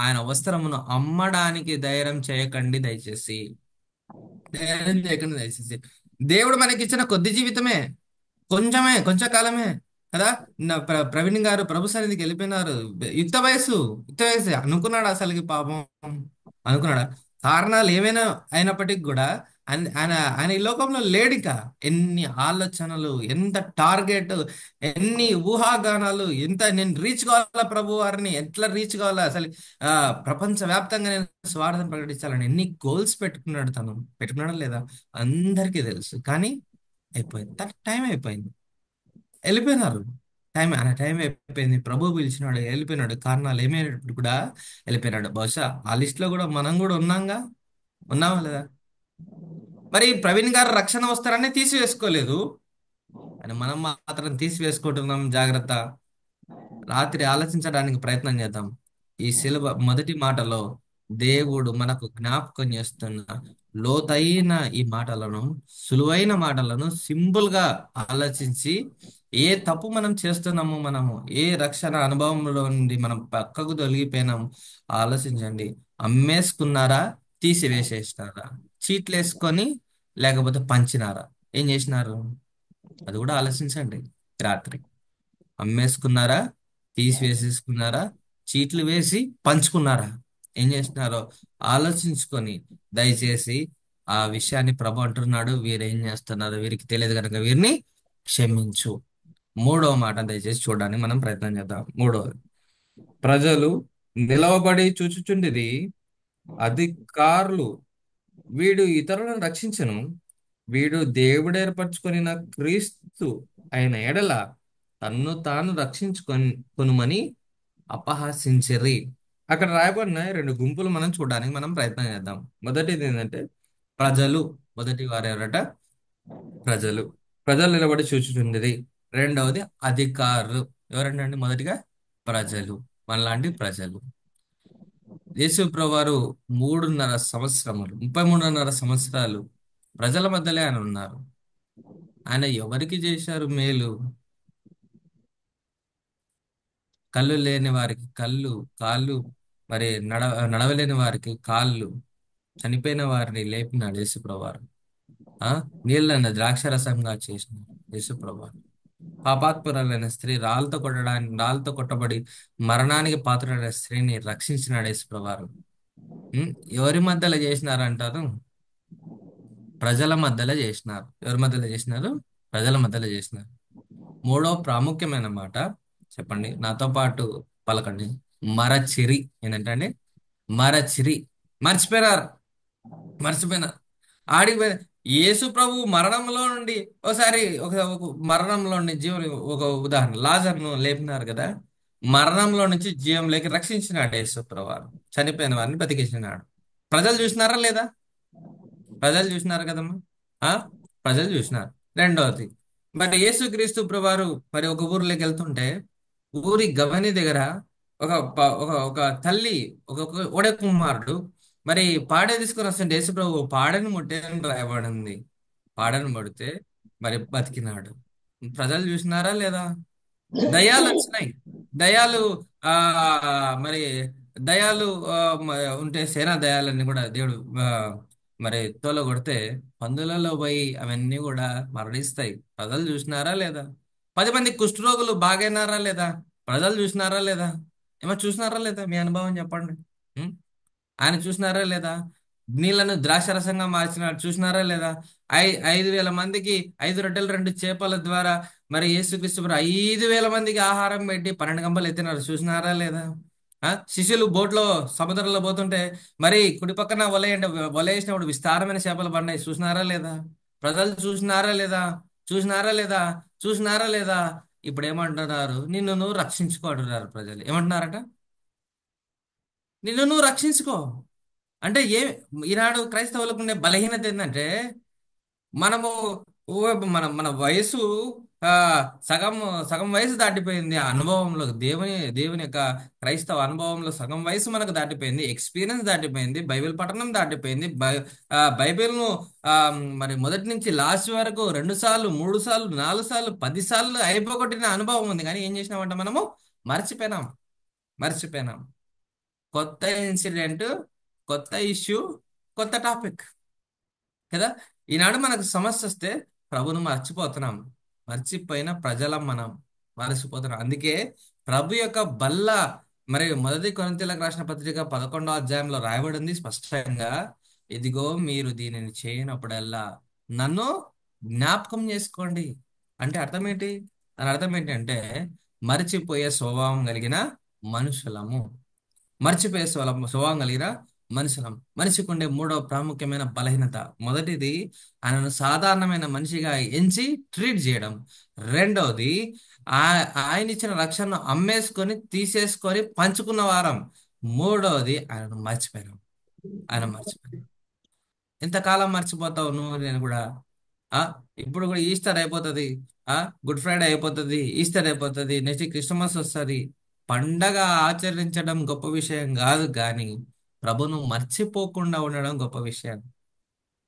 ఆయన వస్త్రమును అమ్మడానికి ధైర్యం చేయకండి దయచేసి. దేవుడు మనకి ఇచ్చిన కొద్ది జీవితమే, కొంచెం కాలమే కదా. ప్రవీణ్ గారు ప్రభు సన్నిధికి వెళ్ళిపోయినారు, యుక్త వయసు అనుకున్నాడు, అసలుకి పాపం అనుకున్నాడా? కారణాలు ఏమైనా అయినప్పటికీ కూడా ఆయన ఈ లోకంలో లేడిక. ఎన్ని ఆలోచనలు, ఎంత టార్గెట్, ఎన్ని ఊహాగానాలు, నేను రీచ్ కావాలా, ప్రభు వారిని ఎట్లా రీచ్ కావాలా, అసలు ఆ ప్రపంచ వ్యాప్తంగా నేను స్వార్థం ప్రకటించాలని ఎన్ని గోల్స్ పెట్టుకున్నాడా లేదా అందరికీ తెలుసు. కానీ అయిపోయింది, తన టైం అయిపోయింది, వెళ్ళిపోయినారు. టైం అయిపోయింది, ప్రభు పిలిచినాడు, వెళ్ళిపోయినాడు. కారణాలు ఏమైనప్పుడు కూడా వెళ్ళిపోయినాడు. బహుశా ఆ లిస్ట్ లో కూడా మనం కూడా ఉన్నామా లేదా? మరి ప్రవీణ్ గారు రక్షణ వస్త్రాన్ని తీసివేసుకోలేదు, అని మనం మాత్రం తీసివేసుకుంటున్నాం. జాగ్రత్త. రాత్రి ఆలోచించడానికి ప్రయత్నం చేద్దాం. ఈ శిలువ మొదటి మాటలో దేవుడు మనకు జ్ఞాపకం చేస్తున్న లోతైన ఈ మాటలను, సులువైన మాటలను సింపుల్ గా ఆలోచించి, ఏ తప్పు మనం చేస్తున్నాము, ఏ రక్షణ అనుభవంలో నుండి మనం పక్కకు తొలగిపోయినాము ఆలోచించండి. అమ్మేసుకున్నారా, తీసివేసేసినారా, చీట్లు వేసుకొని, లేకపోతే పంచినారా, ఏం చేసినారు? అది కూడా ఆలోచించండి రాత్రి. అమ్మేసుకున్నారా, తీసివేసేసుకున్నారా, చీట్లు వేసి పంచుకున్నారా, ఏం చేస్తున్నారో ఆలోచించుకొని దయచేసి ఆ విషయాన్ని ప్రభు అంటున్నాడు, వీరేం చేస్తున్నారు వీరికి తెలియదు కనుక వీరిని క్షమించు. మూడవ మాట దయచేసి చూడడానికి మనం ప్రయత్నం చేద్దాం. మూడవది, ప్రజలు నిలవబడి చూచుచుండిరి, అధికారులు వీడు ఇతరులను రక్షించను, వీడు దేవుడు ఏర్పరచుకొనిన క్రీస్తు అయిన ఎడల తన్ను తాను రక్షించుకొని కొనుమని అపహాసించిరి. అక్కడ రాయబడిన రెండు గుంపులు మనం చూడడానికి మనం ప్రయత్నం చేద్దాం. మొదటిది ఏంటంటే ప్రజలు. మొదటి వారు ఎవరట? ప్రజలు. ప్రజలు నిలబడి చూచుచుండిరి. రెండవది అధికారులు. ఎవరంటే మొదటిగా ప్రజలు, మనలాంటి ప్రజలు. యేసు ప్రభువారు 33.5 సంవత్సరాలు ప్రజల మధ్యలో ఆయన ఉన్నారు. ఆయన ఎవరికి చేశారు మేలు? కళ్ళు లేని వారికి కళ్ళు, కాళ్ళు, మరి నడవలేని వారికి కాళ్ళు, చనిపోయిన వారిని లేపినాడు యేసు ప్రభువారు. నీళ్ళని ద్రాక్షరసంగా చేసినాడు యేసు ప్రభువారు. పాపాత్పురాలైన స్త్రీ రాళ్ళతో కొట్టబడి మరణానికి పాత్రుడైన స్త్రీని రక్షించినాడు యేసు ప్రభువారు. ఎవరి మధ్యలో చేసినారంటారు? ప్రజల మధ్యలో చేసినారు. ఎవరి మధ్యలో చేసినారు? ప్రజల మధ్యలో చేసినారు. మూడవ ప్రాముఖ్యమైన మాట చెప్పండి, నాతో పాటు పలకండి. మరచిరి. ఏంటంటే మరచిరి. మర్చిపోయినారు. ఆడికి యేసు ప్రభు మరణంలో నుండి ఒక మరణంలో నుండి జీవం, ఒక ఉదాహరణ లాజర్ను లేపినారు కదా, మరణంలో నుంచి జీవంలోకి రక్షించినాడు యేసు ప్రభువారు. చనిపోయిన వారిని బతికించినాడు. ప్రజలు చూసినారా లేదా? ప్రజలు చూసినారు కదమ్మా. ఆ ప్రజలు చూసినారు. రెండవది, మరి యేసుక్రీస్తు ప్రభువారు మరి ఒక ఊర్లోకి వెళ్తుంటే, ఊరి గవని దగ్గర ఒక తల్లి, ఒక ఒడే కుమారుడు మరి పాడే తీసుకుని వస్తుంటే యేసు ప్రభు పాడని ముట్టేని రాయబడింది. పాడని ముడితే మరి బతికినాడు. ప్రజలు చూసినారా లేదా? దయ్యాలు వచ్చినాయి. దయ్యాలు ఆ మరి దయ్యాలు ఉంటే సేనా దయ్యాలన్నీ కూడా దేవుడు మరి తోలగొడితే పందులలో పోయి అవన్నీ కూడా మరణిస్తాయి. ప్రజలు చూసినారా లేదా? 10 మంది కుష్ఠరోగులు బాగైనారా లేదా? ప్రజలు చూసినారా లేదా? ఏమో చూసినారా లేదా? మీ అనుభవం చెప్పండి. ఉం? ఆయన చూసినారా లేదా? నీళ్లను ద్రాక్షరసంగా మార్చినాడు. చూసినారా లేదా? 5,000 మందికి 5 రొట్టెలు 2 చేపల ద్వారా మరి యేసుక్రీస్తు 5,000 మందికి ఆహారం పెట్టి 12 గంపలు ఎత్తినారు. చూసినారా లేదా? శిష్యులు బోట్లో సముద్రంలో పోతుంటే మరి కుడి పక్కన వల వేసినప్పుడు విస్తారమైన చేపలు పడినాయి. చూసినారా లేదా? ప్రజలు చూసినారా లేదా? చూసినారా లేదా? చూసినారా లేదా? ఇప్పుడు ఏమంటున్నారు? నిన్ను నువ్వు రక్షించుకో అంటున్నారు ప్రజలు. ఏమంటున్నారట? నిన్ను నువ్వు రక్షించుకో అంటే ఈనాడు క్రైస్తవులకు ఉండే బలహీనత ఏంటంటే, మనము మన మన వయసు సగం సగం వయసు దాటిపోయింది. ఆ అనుభవంలో దేవుని యొక్క క్రైస్తవ అనుభవంలో సగం వయసు మనకు దాటిపోయింది. ఎక్స్పీరియన్స్ దాటిపోయింది. బైబిల్ పఠనం దాటిపోయింది. బైబిల్ను మరి మొదటి నుంచి లాస్ట్ వరకు 2 సార్లు 3 సార్లు 4 సార్లు 10 సార్లు అయిపోగొట్టిన అనుభవం ఉంది. కానీ ఏం చేసినామంటే మనము మర్చిపోయినాం. కొత్త ఇన్సిడెంట్, కొత్త ఇష్యూ, కొత్త టాపిక్ కదా. ఈనాడు మనకు సమస్య వస్తే ప్రభును మర్చిపోయిన ప్రజలం మనం మర్చిపోతున్నాం. అందుకే ప్రభు యొక్క బల్ల మరి మొదటి కొరింథీయులకు రాసిన పత్రిక 11వ అధ్యాయంలో రాయబడింది స్పష్టంగా, ఇదిగో మీరు దీనిని చేయనప్పుడల్లా నన్ను జ్ఞాపకం చేసుకోండి. అంటే అర్థం ఏంటి? దాని అర్థం ఏంటంటే మర్చిపోయే స్వభావం కలిగిన మనుషులము. మర్చిపోయే స్వభావం కలిగిన మనుషులం. మనిషికి ఉండే మూడవ ప్రాముఖ్యమైన బలహీనత, మొదటిది ఆయనను సాధారణమైన మనిషిగా ఎంచి ట్రీట్ చేయడం. రెండవది ఆయన ఇచ్చిన రక్షణను అమ్మేసుకొని తీసేసుకొని పంచుకున్న వారం. మూడవది ఆయన మర్చిపోయాం. ఎంతకాలం మర్చిపోతావు నువ్వు నేను కూడా? ఇప్పుడు కూడా ఈస్టర్ అయిపోతుంది, గుడ్ ఫ్రైడే అయిపోతుంది, ఈస్టర్ అయిపోతుంది, నెక్స్ట్ క్రిస్మస్ వస్తుంది. పండగ ఆచరించడం గొప్ప విషయం కాదు, కానీ ప్రభును మర్చిపోకుండా ఉండడం గొప్ప విషయం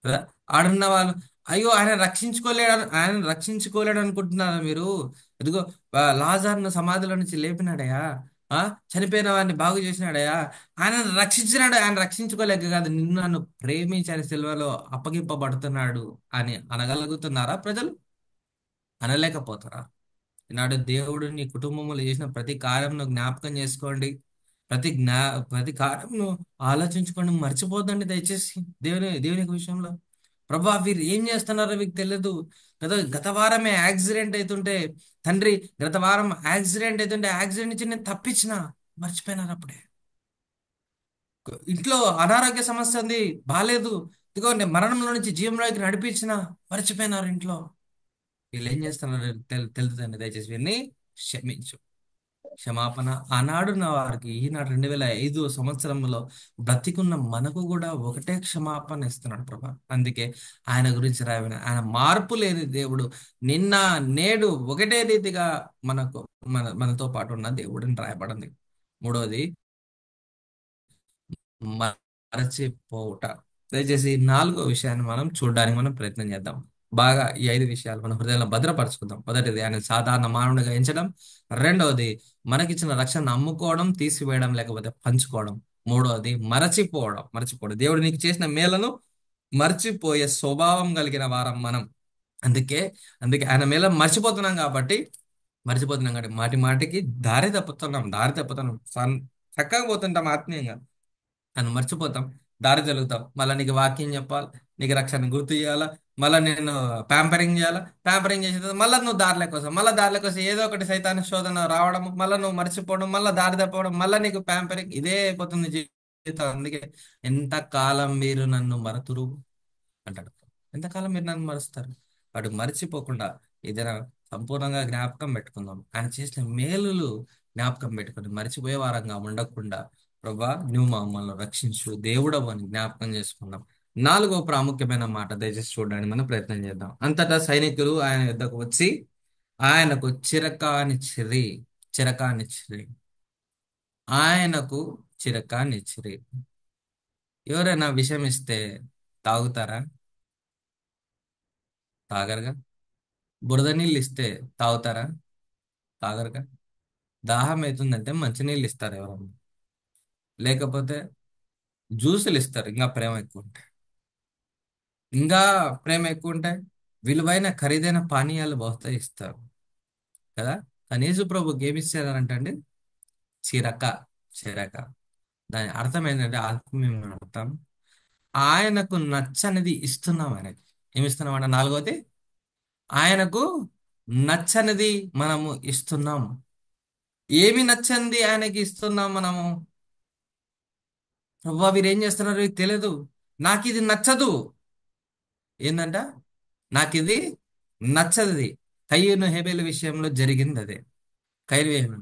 కదా. ఆడున్న వాళ్ళు అయ్యో ఆయన రక్షించుకోలేడు అనుకుంటున్నారా మీరు? ఇదిగో లాజర్ను సమాధిలో నుంచి లేపినాడయా, చనిపోయిన వారిని బాగు చేసినాడయా, ఆయన రక్షించినాడు. ఆయన రక్షించుకోలేక కాదు, నిన్ను నన్ను ప్రేమించని సిల్వలో అప్పగింపబడుతున్నాడు అని అనగలుగుతున్నారా ప్రజలు? అనలేకపోతారా? ఈనాడు దేవుడు నీ కుటుంబంలో చేసిన ప్రతి కార్యంను జ్ఞాపకం చేసుకోండి. ప్రతి కార్యంను ఆలోచించుకోండి. మర్చిపోద్దండి దయచేసి దేవుని విషయంలో. ప్రభా వీరు ఏం చేస్తున్నారో మీకు తెలియదు. గత వారమే యాక్సిడెంట్ అవుతుంటే, తండ్రి గత వారం యాక్సిడెంట్ అవుతుంటే యాక్సిడెంట్ నుంచి నేను తప్పించిన, మర్చిపోయినారు అప్పుడే. ఇంట్లో అనారోగ్య సమస్య ఉంది, బాలేదు, ఇదిగో నేను మరణంలో నుంచి జీవంలోకి నడిపించిన, మర్చిపోయినారు ఇంట్లో. వీళ్ళు ఏం చేస్తున్నారు తెలుదండి. దయచేసి వీరిని క్షమించు. క్షమాపణ ఆనాడు నా వారికి ఈనాడు 2005 సంవత్సరంలో బ్రతికున్న మనకు కూడా ఒకటే క్షమాపణ ఇస్తున్నాడు ప్రభా. అందుకే ఆయన గురించి రాయబడిన ఆయన మార్పు లేని దేవుడు, నిన్న నేడు ఒకటే రీతిగా మనతో పాటు ఉన్న దేవుడిని రాయబడింది. మూడవది మరచిపోవుట. దయచేసి ఈ 4వ విషయాన్ని మనం చూడడానికి మనం ప్రయత్నం చేద్దాం. బాగా ఈ 5 విషయాలు మన హృదయంలో భద్రపరచుకుందాం. మొదటిది ఆయన సాధారణ మానవుడిగా ఎంచడం. రెండవది మనకిచ్చిన రక్షణ అమ్ముకోవడం, తీసివేయడం, లేకపోతే పంచుకోవడం. మూడవది మరచిపోవడం. దేవుడు నీకు చేసిన మేలను మర్చిపోయే స్వభావం కలిగిన వారం మనం. అందుకే అందుకే ఆయన మేలు మర్చిపోతున్నాం కాబట్టి మాటి మాటికి దారి తప్పుతున్నాం చక్కగా పోతుంటాం ఆత్మీయంగా. అని మర్చిపోతాం, దారి తొలుగుతాం. మళ్ళీ నీకు వాక్యం చెప్పాలి, నీకు రక్షణ గుర్తు చేయాలా, మళ్ళీ నేను ప్యాంపరింగ్ చేసిన తర్వాత మళ్ళీ నువ్వు దారిలోకి వస్తావు, ఏదో ఒకటి సైతాన్ని శోధన రావడం, మళ్ళీ నువ్వు మర్చిపోవడం, మళ్ళీ దారి తప్పవడం, మళ్ళీ నీకు ప్యాంపరింగ్, ఇదే అయిపోతుంది జీవితం. అందుకే ఎంతకాలం మీరు నన్ను మరతురు అంటాడు. ఎంతకాలం మీరు నన్ను మరుస్తారు? వాడు మర్చిపోకుండా ఏదైనా సంపూర్ణంగా జ్ఞాపకం పెట్టుకుందాం. ఆయన చేసిన మేలులు జ్ఞాపకం పెట్టుకుని మర్చిపోయే వారంగా ఉండకుండా, ప్రభా నువ్వు మమ్మల్ని రక్షించు దేవుడవు అని జ్ఞాపకం చేసుకుందాం. 4వ ప్రాముఖ్యమైన మాట దయచేసి చూడడానికి మనం ప్రయత్నం చేద్దాం. అంతటా సైనికులు ఆయన యుద్ధకు వచ్చి ఆయనకు ఆయనకు చిరకానిచ్చిరి. ఎవరైనా విషం ఇస్తే తాగుతారా? తాగరుగా. బురద నీళ్ళు ఇస్తే తాగుతారా? తాగరుగా. దాహం అవుతుందంటే మంచినీళ్ళు ఇస్తారు ఎవరన్నా, లేకపోతే జ్యూసులు ఇస్తారు. ఇంకా ప్రేమ ఎక్కువ ఉంటే విలువైన ఖరీదైన పానీయాలు బహుతా ఇస్తారు కదా. కానీ యేసు ప్రభుకి ఏమి ఇచ్చారంటే అండి, చిరక. దాని అర్థం ఏంటంటే, ఆత్మీయమైన అర్థం, ఆయనకు నచ్చనిది ఇస్తున్నాం. ఆయనకి ఏమి ఇస్తున్నాం అంటే, 4వది ఆయనకు నచ్చనిది మనము ఇస్తున్నాం. ఏమి నచ్చనిది ఆయనకి ఇస్తున్నాం మనము? ప్రభా వీరు ఏం చేస్తున్నారు మీకు తెలియదు, నాకు ఇది నచ్చదు. ఏందంట? నాకు ఇది నచ్చది. కయ్యూను హేబేలు విషయంలో జరిగింది అదే. కయ్యూను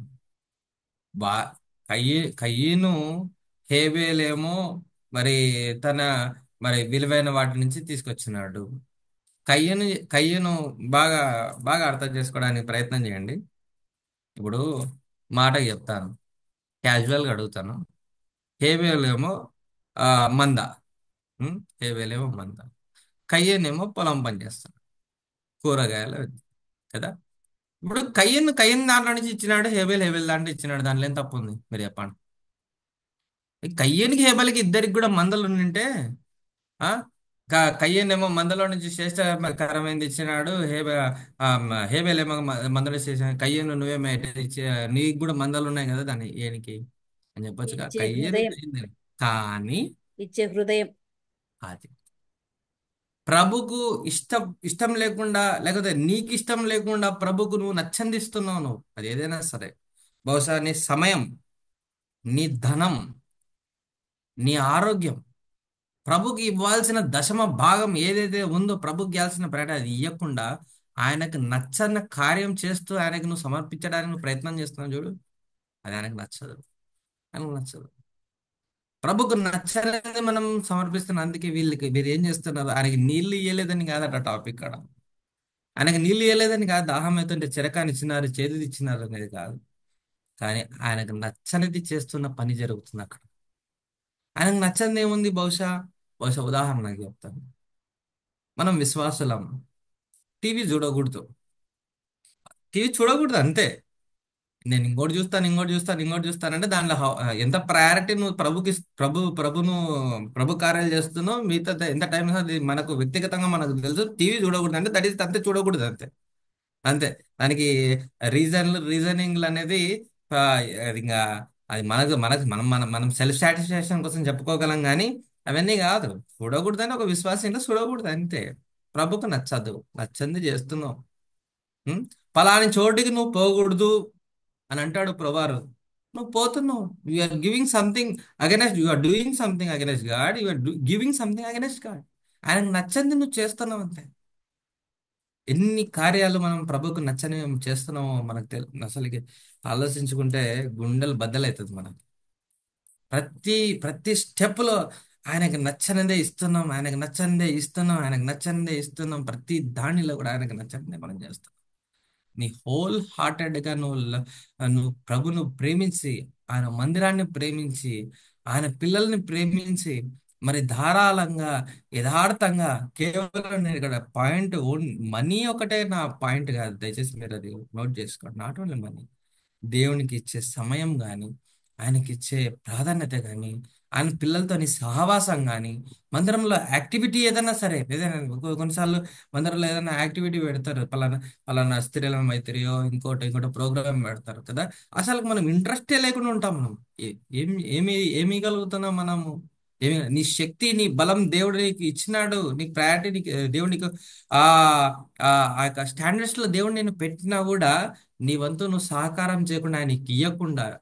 బా కయ్యూను హేబేలేమో మరి తన విలువైన వాటి నుంచి తీసుకొచ్చినాడు. కయ్యూను కయ్యూను బాగా బాగా అర్థం చేసుకోవడానికి ప్రయత్నం చేయండి. ఇప్పుడు మాట చెప్తాను, క్యాజువల్గా అడుగుతాను. హేబేలేమో మంద, హేబేలేమో మంద, కయ్యనేమో పొలం పని చేస్తాడు, కూరగాయలు కదా. ఇప్పుడు కయ్యన్ దాంట్లో నుంచి ఇచ్చినాడు, హేబేల్ దాంట్లో ఇచ్చినాడు, దాంట్లో ఏం తప్పు ఉంది మీరు చెప్పండి? కయ్యనికి హేబేల్కి ఇద్దరికి కూడా మందలు ఉండింటే, ఆ కయ్యనేమో మందలో నుంచి శ్రేష్టకరమైనది ఇచ్చినాడు, హేబేల్ ఏమో మందలో చేసిన, కయ్యను నువ్వేమో నీకు కూడా మందలు ఉన్నాయి కదా, దాన్ని ఏనికి అని చెప్పొచ్చుగా. ఇచ్చే కయ్యేది హృదయం, కానీ ఇచ్చే హృదయం. అది ప్రభుకు ఇష్టం లేకుండా, లేకపోతే నీకు ఇష్టం లేకుండా ప్రభుకు నువ్వు నచ్చందిస్తున్నావు. నువ్వు అది ఏదైనా సరే, బహుశా నీ సమయం, నీ ధనం, నీ ఆరోగ్యం, ప్రభుకి ఇవ్వాల్సిన దశమ భాగం ఏదైతే ఉందో, ప్రభుకి ఇవ్వాల్సిన ప్రయాణం అది ఇవ్వకుండా ఆయనకు నచ్చని కార్యం చేస్తూ ఆయనకు నువ్వు సమర్పించడానికి నువ్వు ప్రయత్నం చేస్తున్నావు చూడు, అది ఆయనకు నచ్చదు. ప్రభుకు నచ్చలేదని మనం సమర్పిస్తున్నాం. అందుకే వీరు ఏం చేస్తున్నారు, ఆయనకి నీళ్లు ఇయ్యలేదని కాదట టాపిక్ కాడ. ఆయనకి నీళ్లు ఇయ్యలేదని కాదు, దాహం అవుతుంటే చిరకాన్ని ఇచ్చినారు, చేతిది ఇచ్చినారు అనేది కాదు. కానీ ఆయనకు నచ్చనిది చేస్తున్న పని జరుగుతుంది అక్కడ. ఆయనకు నచ్చనిది ఏముంది? బహుశా ఉదాహరణకు చెప్తాను. మనం విశ్వాసులం, టీవీ చూడకూడదు అంతే. నేను ఇంకోటి చూస్తానంటే దాంట్లో ఎంత ప్రయారిటీ నువ్వు ప్రభు కార్యాలు చేస్తున్నావు, మిగతా ఎంత టైం అది మనకు వ్యక్తిగతంగా మనకు తెలుసు. టీవీ చూడకూడదు అంటే దట్ ఈస్ అంతే, చూడకూడదు అంతే. అంతే. దానికి రీజనింగ్లు అనేది అది ఇంకా అది మనకు మనకు మనం మనం మనం సెల్ఫ్ సాటిస్ఫాక్షన్ కోసం చెప్పుకోగలం. కానీ అవన్నీ కాదు. చూడకూడదని ఒక విశ్వాసంగా చూడకూడదు అంతే. ప్రభుకు నచ్చదు, నచ్చంది చేస్తున్నావు. ఉం? పలాని చోటికి నువ్వు పోకూడదు అని అంటాడు ప్రభువారు. నువ్వు పోతున్నావు. You are giving something against, you are doing something against God, you are giving something against God. ఆయనకు నచ్చంది నువ్వు చేస్తున్నావు అంతే. ఎన్ని కార్యాలు మనం ప్రభుకు నచ్చని చేస్తున్నామో మనకు అసలుకి ఆలోచించుకుంటే గుండెలు బద్దలవుతుంది మనకి. ప్రతి ప్రతి స్టెప్లో ఆయనకు నచ్చనిదే ఇస్తున్నాం, ఆయనకు నచ్చనిదే ఇస్తున్నాం, ఆయనకు నచ్చనిదే ఇస్తున్నాం. ప్రతి దానిలో కూడా ఆయనకు నచ్చనిదే మనం చేస్తాం. నీ హోల్ హార్టెడ్గా నువ్వు ప్రభును ప్రేమించి, ఆయన మందిరాన్ని ప్రేమించి, ఆయన పిల్లల్ని ప్రేమించి, మరి ధారాళంగా యథార్థంగా, కేవలం నేను ఇక్కడ పాయింట్ మనీ ఒకటే నా పాయింట్ కాదు, దయచేసి మీరు అది నోట్ చేసుకోండి. నాట్ ఓన్లీ మనీ, దేవునికి ఇచ్చే సమయం కానీ, ఆయనకి ఇచ్చే ప్రాధాన్యత కానీ, ఆయన పిల్లలతో నీ సహవాసం కానీ, మందిరంలో యాక్టివిటీ ఏదైనా సరే, ఏదైనా కొన్నిసార్లు మందిరంలో ఏదైనా యాక్టివిటీ పెడతారు, పలానా పలానా స్త్రీల మైత్రియో ఇంకోటి ఇంకోటి ప్రోగ్రామ్ పెడతారు కదా. అసలు మనం ఇంట్రెస్టే లేకుండా ఉంటాం. మనం ఏమి ఏమి ఏమి గలుగుతున్నాం మనము? ఏమి నీ శక్తి, నీ బలం దేవుడు నీకు ఇచ్చినాడు. నీ ప్రయారిటీ నీకు దేవుడు నీకు ఆ ఆ ఆ యొక్క స్టాండర్డ్స్ లో దేవుడు నేను పెట్టినా కూడా నీ వంతు నువ్వు సహకారం చేయకుండా, ఆయనకి ఇవ్వకుండా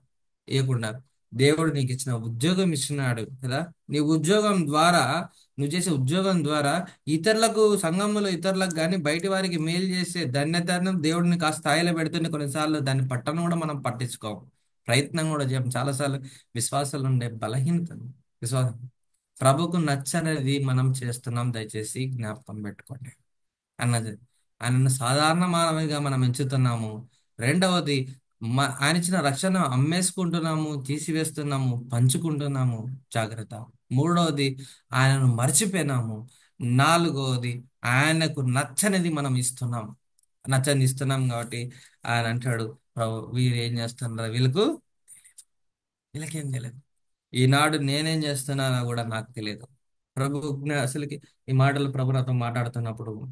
దేవుడు నీకు ఇచ్చిన ఉద్యోగం ఇస్తున్నాడు కదా. నీ ఉద్యోగం ద్వారా, నువ్వు చేసే ఉద్యోగం ద్వారా ఇతరులకు, సంఘంలో ఇతరులకు కానీ బయటి వారికి మేలు చేసే ధన్యతను దేవుడిని ఆ స్థాయిలో పెడుతుంది. కొన్నిసార్లు దాన్ని పట్టణం కూడా మనం పట్టించుకోం, ప్రయత్నం కూడా చేయం. చాలాసార్లు విశ్వాసాలు ఉండే బలహీనత, విశ్వాసం ప్రభుకు నచ్చనిది మనం చేస్తున్నాం. దయచేసి జ్ఞాపకం పెట్టుకోండి అన్నది. ఆయనను సాధారణ మానవునిగా మనం ఎంచుతున్నాము. రెండవది, ఆయన ఇచ్చిన రక్షణ అమ్మేసుకుంటున్నాము, తీసివేస్తున్నాము, పంచుకుంటున్నాము, జాగ్రత్త. మూడవది, ఆయనను మర్చిపోయినాము. నాలుగవది, ఆయనకు నచ్చనిది మనం ఇస్తున్నాము. నచ్చని ఇస్తున్నాం కాబట్టి ఆయన అంటాడు, "ప్రభు, వీరు ఏం చేస్తున్నారు, వీళ్ళకేం తెలియదు. ఈనాడు నేనేం చేస్తున్నానో కూడా నాకు తెలియదు." ప్రభు అసలుకి ఈ మాటలు ప్రభు నాతో మాట్లాడుతున్నప్పుడు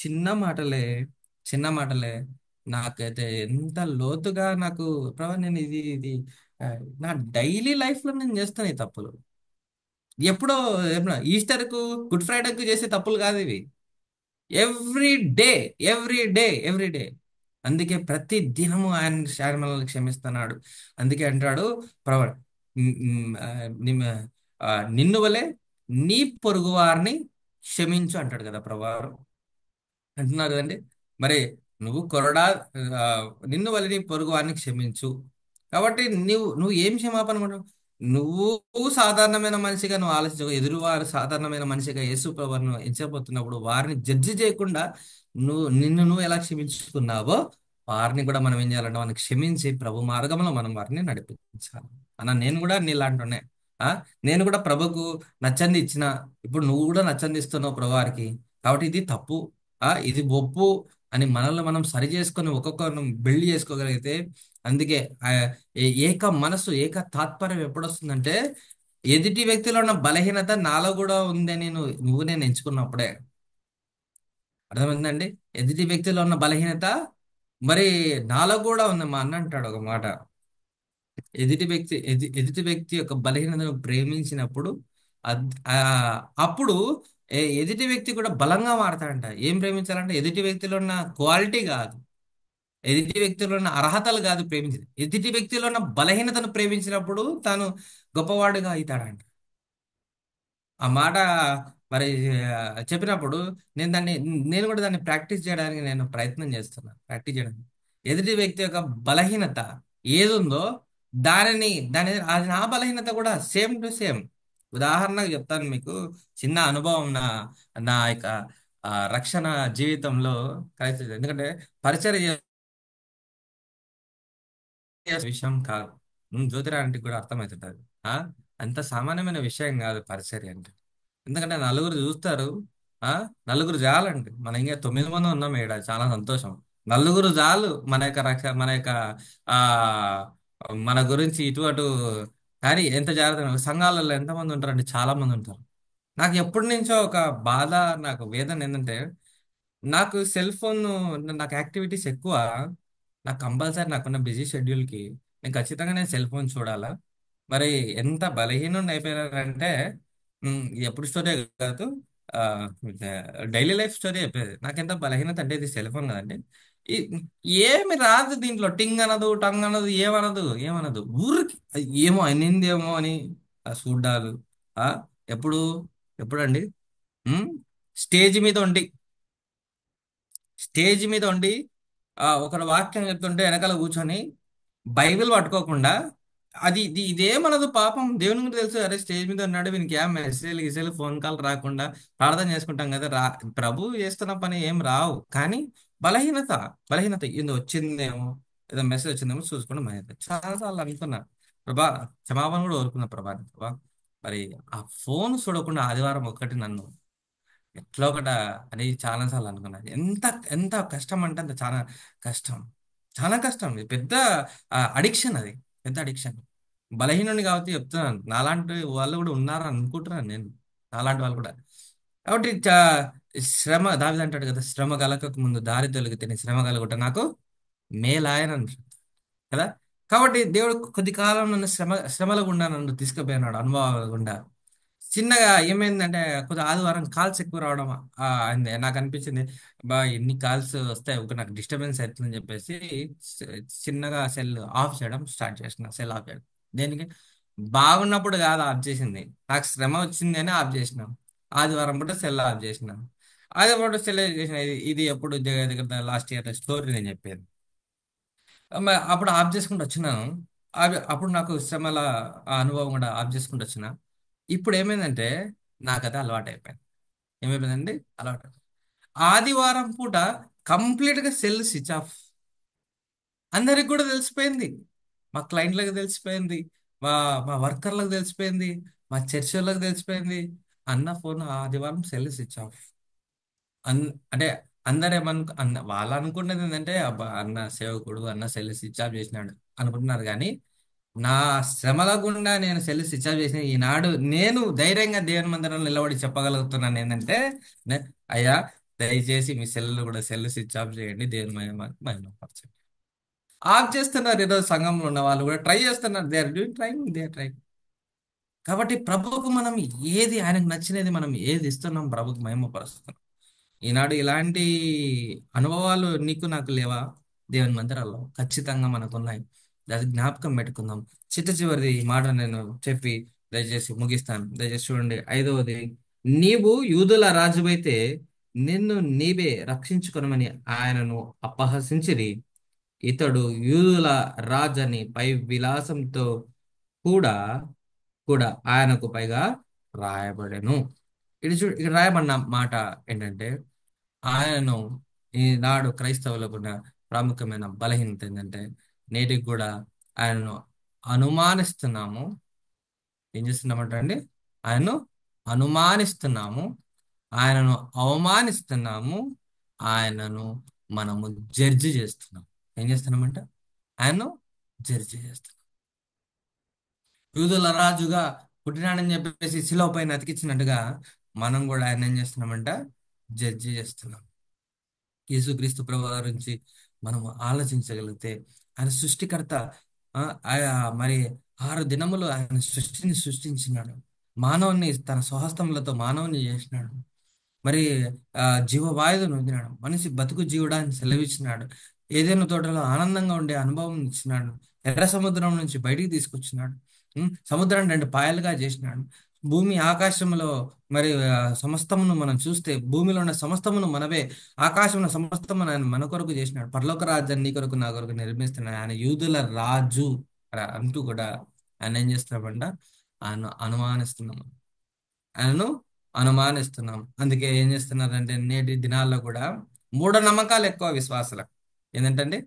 చిన్న మాటలే, చిన్న మాటలే నాకైతే ఎంత లోతుగా నాకు, ప్రభు నేను ఇది ఇది ఆ, నా డైలీ లైఫ్ లో నేను చేస్తాను ఈ తప్పులు. ఎప్పుడో ఈస్టర్కు, గుడ్ ఫ్రైడేకు చేసే తప్పులు కాదు ఇవి. Every day, every day. అందుకే ప్రతి దినము ఆయన మనల్ని క్షమిస్తున్నాడు. అందుకే అంటాడు ప్రభు, "మ్, మ్, ఆ, నిమ్- ఆ, నిన్ను వలె నీ పొరుగు వారిని క్షమించు" అంటాడు కదా ప్రభు అంటున్నారు కదండి. మరి నువ్వు ఆ, నిన్ను వల్ల నీ పొరుగు వారిని క్షమించు. కాబట్టి నువ్వు ఏం క్షమాపణ కొట్టావు? నువ్వు సాధారణమైన మనిషిగా నువ్వు ఆలోచించవు. ఎదురువారు సాధారణమైన మనిషిగా యేసు ప్రభువును ఎంచబోతున్నప్పుడు వారిని జడ్జి చేయకుండా నిన్ను ఎలా క్షమించుకున్నావో వారిని కూడా మనం ఏం చేయాలంటే వారిని క్షమించి ప్రభు మార్గంలో మనం వారిని నడిపించాలి. నేను కూడా నీలాంటున్నా. ఆ నేను కూడా ప్రభుకు నచ్చంది ఇచ్చిన, ఇప్పుడు నువ్వు కూడా నచ్చంది ఇస్తున్నావు ప్రభువారికి. కాబట్టి ఇది తప్పు, ఇది ఒప్పు అని మనల్ని మనం సరి చేసుకొని ఒక్కొక్కరు బిల్డ్ చేసుకోగలిగితే, అందుకే ఏక మనసు, ఏక తాత్పర్యం ఎప్పుడు వస్తుందంటే, ఎదుటి వ్యక్తిలో ఉన్న బలహీనత నాలో కూడా ఉందని నేను ఎంచుకున్నప్పుడే. అర్థమైందండి? ఎదుటి వ్యక్తిలో ఉన్న బలహీనత మరి నాలో కూడా ఉంది. మా అన్న అంటాడు ఒక మాట, ఎదుటి వ్యక్తి యొక్క బలహీనతను ప్రేమించినప్పుడు అప్పుడు ఎదుటి వ్యక్తి కూడా బలంగా మారతాడంట. ఏం ప్రేమించాలంటే ఎదుటి వ్యక్తిలో ఉన్న క్వాలిటీ కాదు, ఎదుటి వ్యక్తిలో ఉన్న అర్హతలు కాదు ప్రేమించింది, ఎదుటి వ్యక్తిలో ఉన్న బలహీనతను ప్రేమించినప్పుడు తాను గొప్పవాడుగా అవుతాడంట. ఆ మాట మరి చెప్పినప్పుడు నేను కూడా దాన్ని ప్రాక్టీస్ చేయడానికి నేను ప్రయత్నం చేస్తున్నాను. ప్రాక్టీస్ చేయడానికి ఎదుటి వ్యక్తి యొక్క బలహీనత ఏదుందో అది నా బలహీనత కూడా సేమ్ టు సేమ్. ఉదాహరణకు చెప్తాను మీకు చిన్న అనుభవం. నా యొక్క రక్షణ జీవితంలో కలిసి, ఎందుకంటే పరిచర్య విషయం కాదు, జ్యోతిరానికి కూడా అర్థమవుతుంటది. ఆ అంత సామాన్యమైన విషయం కాదు పరిచర్య అంటే. ఎందుకంటే నలుగురు చూస్తారు, ఆ నలుగురు చాలండి. మనం ఇంకా 9 మంది ఉన్నాం ఇక్కడ, చాలా సంతోషం. నలుగురు చాలు మన యొక్క మన యొక్క ఆ మన గురించి ఇటు అటు. కానీ ఎంత జాగ్రత్త, సంఘాలలో ఎంతమంది ఉంటారండి? చాలా మంది ఉంటారు. నాకు ఎప్పటి నుంచో ఒక బాధ, నాకు వేదన ఏంటంటే, నాకు సెల్ ఫోన్, నాకు యాక్టివిటీస్ ఎక్కువ. నాకు కంపల్సరీ నాకున్న బిజీ షెడ్యూల్కి నేను ఖచ్చితంగా సెల్ ఫోన్ చూడాలా. మరి ఎంత బలహీనం అయిపోయినానంటే, ఇది ఎప్పుడు స్టోరీ కాదు, డైలీ లైఫ్ స్టోరీ చెప్పేది. నాకెంత బలహీనత అంటే ఇది సెల్ ఫోన్ కదండి. ఈ ఏమి రాదు దీంట్లో, టింగ్ అనదు, టంగ్ అనదు, ఏమనదు ఊరికి ఏమో అనిందేమో అని ఆ చూడ్డాలు. ఆ ఎప్పుడు ఎప్పుడండి ఉమ్, స్టేజ్ మీద ఉండి స్టేజ్ మీద ఉండి ఒకరు వాక్యం చెప్తుంటే వెనకాల కూర్చొని బైబిల్ పట్టుకోకుండా, ఇదేమనదు పాపం, దేవుని గురించి తెలుసు. అరే స్టేజ్ మీద ఉన్నాడు, వీనికి ఏం మెసేజ్ గిసేలు ఫోన్ కాల్ రాకుండా ప్రార్థన చేసుకుంటాం కదా, ప్రభు చేస్తున్న పని ఏం రావు. కానీ బలహీనత బలహీనత ఏదో వచ్చిందేమో, ఏదో మెసేజ్ వచ్చిందేమో చూసుకుంటే బలహీనత. చాలాసార్లు అనుకున్నా, ప్రభా క్షమాపణ కూడా కోరుకున్నా, ప్రభా మరి ఆ ఫోన్ చూడకుండా ఆదివారం ఒక్కటి నన్ను ఎట్లా ఒకట అని చాలాసార్లు అనుకున్నాను. ఎంత ఎంత కష్టం అంటే అంత చాలా కష్టం, చాలా కష్టం. ఇది పెద్ద అడిక్షన్, అది పెద్ద అడిక్షన్. బలహీనుని కాబట్టి చెప్తున్నాను, నాలాంటి వాళ్ళు కూడా ఉన్నారని అనుకుంటున్నాను నేను, నాలాంటి వాళ్ళు కూడా. కాబట్టి శ్రమ, దావిది అంటాడు కదా, శ్రమ కలగక ముందు దారి తొలగితే శ్రమ కలుగుట నాకు మేలాయన అంటాడు కదా. కాబట్టి దేవుడు కొద్ది కాలం నన్ను శ్రమల గుండా నన్ను తీసుకుపోయినాడు, అనుభవాల గుండా. చిన్నగా ఏమైందంటే కొద్దిగా ఆదివారం కాల్స్ ఎక్కువ రావడం అయింది. నాకు అనిపించింది, ఎన్ని కాల్స్ వస్తాయి, ఒక నాకు డిస్టర్బెన్స్ అవుతుందని చెప్పేసి స- చిన్నగా సెల్ ఆఫ్ చేయడం స్టార్ట్ చేసిన. సెల్ ఆఫ్ చేయడం దేనికి, బాగున్నప్పుడు కాదు ఆఫ్ చేసింది, నాకు శ్రమ వచ్చింది అని ఆఫ్ చేసినాం. ఆదివారం పూట సెల్ ఆఫ్ చేసినాం. ఆదివారం పూట సెల్ చేసిన, ఇది ఎప్పుడు దగ్గర దగ్గర లాస్ట్ ఇయర్ స్టోరీ నేను చెప్పేది. అప్పుడు ఆఫ్ చేసుకుంటూ వచ్చినాను. అప్పుడు నాకు శ్రమల ఆ అనుభవం కూడా ఆఫ్ చేసుకుంటూ వచ్చిన. ఇప్పుడు ఏమైందంటే నాకు అది అలవాటు అయిపోయింది. ఏమైపోయిందండి, అలవాటు. ఆదివారం పూట కంప్లీట్ గా సెల్ స్విచ్ ఆఫ్. అందరికి కూడా తెలిసిపోయింది, మా క్లయింట్లకు తెలిసిపోయింది, మా మా వర్కర్లకు తెలిసిపోయింది, మా చర్చ్ వాళ్ళకి తెలిసిపోయింది. అన్న ఫోన్ ఆదివారం సెల్ స్విచ్ ఆఫ్. అన్ అంటే అందరు వాళ్ళు అనుకున్నది ఏంటంటే, అబ్బా అన్న సేవకుడు, అన్న సెల్ స్విచ్ ఆఫ్ చేసినాడు అనుకుంటున్నారు. కానీ నా శ్రమల గుండా నేను సెల్ స్విచ్ ఆఫ్ చేసిన ఈనాడు నేను ధైర్యంగా దేవుని మందిరంలో నిలబడి చెప్పగలుగుతున్నాను ఏంటంటే, అయ్యా దయచేసి మీ సెల్ కూడా సెల్ స్విచ్ ఆఫ్ చేయండి, దేవుని మహిమపరచండి. ఆఫ్ చేస్తున్నారు, ఈరోజు సంఘంలో ఉన్న వాళ్ళు కూడా ట్రై చేస్తున్నారు, దే ఆర్ ట్రైంగ్. కాబట్టి ప్రభువుకు మనం ఏది, ఆయనకు నచ్చినది మనం ఏది ఇస్తున్నాం, ప్రభువుకు మహిమపరుస్తున్నాం. ఈనాడు ఇలాంటి అనుభవాలు నీకు నాకు లేవా? దేవుని మందిరాల్లో ఖచ్చితంగా మనకు ఉన్నాయి. అది జ్ఞాపకం పెట్టుకుందాం. చివరిది ఈ మాట నేను చెప్పి దయచేసి ముగిస్తాను. దయచేసి చూడండి, 5వది, నీవు యూదుల రాజువైతే నిన్ను నీవే రక్షించుకొనమని ఆయనను అపహసించిరి. ఇతడు యూదుల రాజని పై విలాసంతో కూడా కూడా ఆయనకు పైగా రాయబడెను. ఇక్కడ రాయబడిన మాట ఏంటంటే, ఆయనను, ఈనాడు క్రైస్తవులకు ఉన్న ప్రాముఖ్యమైన బలహీనత ఏంటంటే, నేటికి కూడా ఆయనను అనుమానిస్తున్నాము. ఏం చేస్తున్నామంట అండి, ఆయనను అనుమానిస్తున్నాము, ఆయనను అవమానిస్తున్నాము, ఆయనను మనము జడ్జి చేస్తున్నాం. ఏం చేస్తున్నామంట, ఆయనను జడ్జి చేస్తున్నాం. యూదుల రాజుగా పుట్టినాడని చెప్పేసి శిలువ పైన అతికించినట్టుగా మనం కూడా ఆయన ఏం చేస్తున్నామంట, జడ్జి చేస్తున్నాం. యేసుక్రీస్తు ప్రభు గురించి మనం ఆలోచించగలిగితే, ఆయన సృష్టికర్త. ఆ, మరి 6 దినములు ఆయన సృష్టిని సృష్టించినాడు, మానవుని తన స్వహస్తములతో మానవుని చేసినాడు. మరి జీవవాయువును వదిలినాడు, మనిషి బతుకు జీవుడాన్ని సెలవిచ్చినాడు. ఏదైనా తోటలో ఆనందంగా ఉండే అనుభవం ఇచ్చినాడు. ఎర్ర సముద్రం నుంచి బయటికి తీసుకొచ్చినాడు. సముద్రాన్ని 2 పాయలుగా చేసినాడు. భూమి ఆకాశంలో మరి సమస్తమును మనం చూస్తే, భూమిలో ఉన్న సమస్తమును మనవే, ఆకాశంలో సమస్తమును ఆయన మన కొరకు చేసినాడు. పరలోక రాజ్యాన్ని నీ కొరకు నా కొరకు నిర్మిస్తున్నాడు. ఆయన యూదుల రాజు అంటూ కూడా ఆయన ఏం చేస్తున్నామంట, ఆయన అనుమానిస్తున్నాము, ఆయనను అనుమానిస్తున్నాం. అందుకే ఏం చేస్తున్నారంటే, నేటి దినాల్లో కూడా మూఢనమ్మకాలు ఎక్కువ విశ్వాసులకు. ఏంటంటే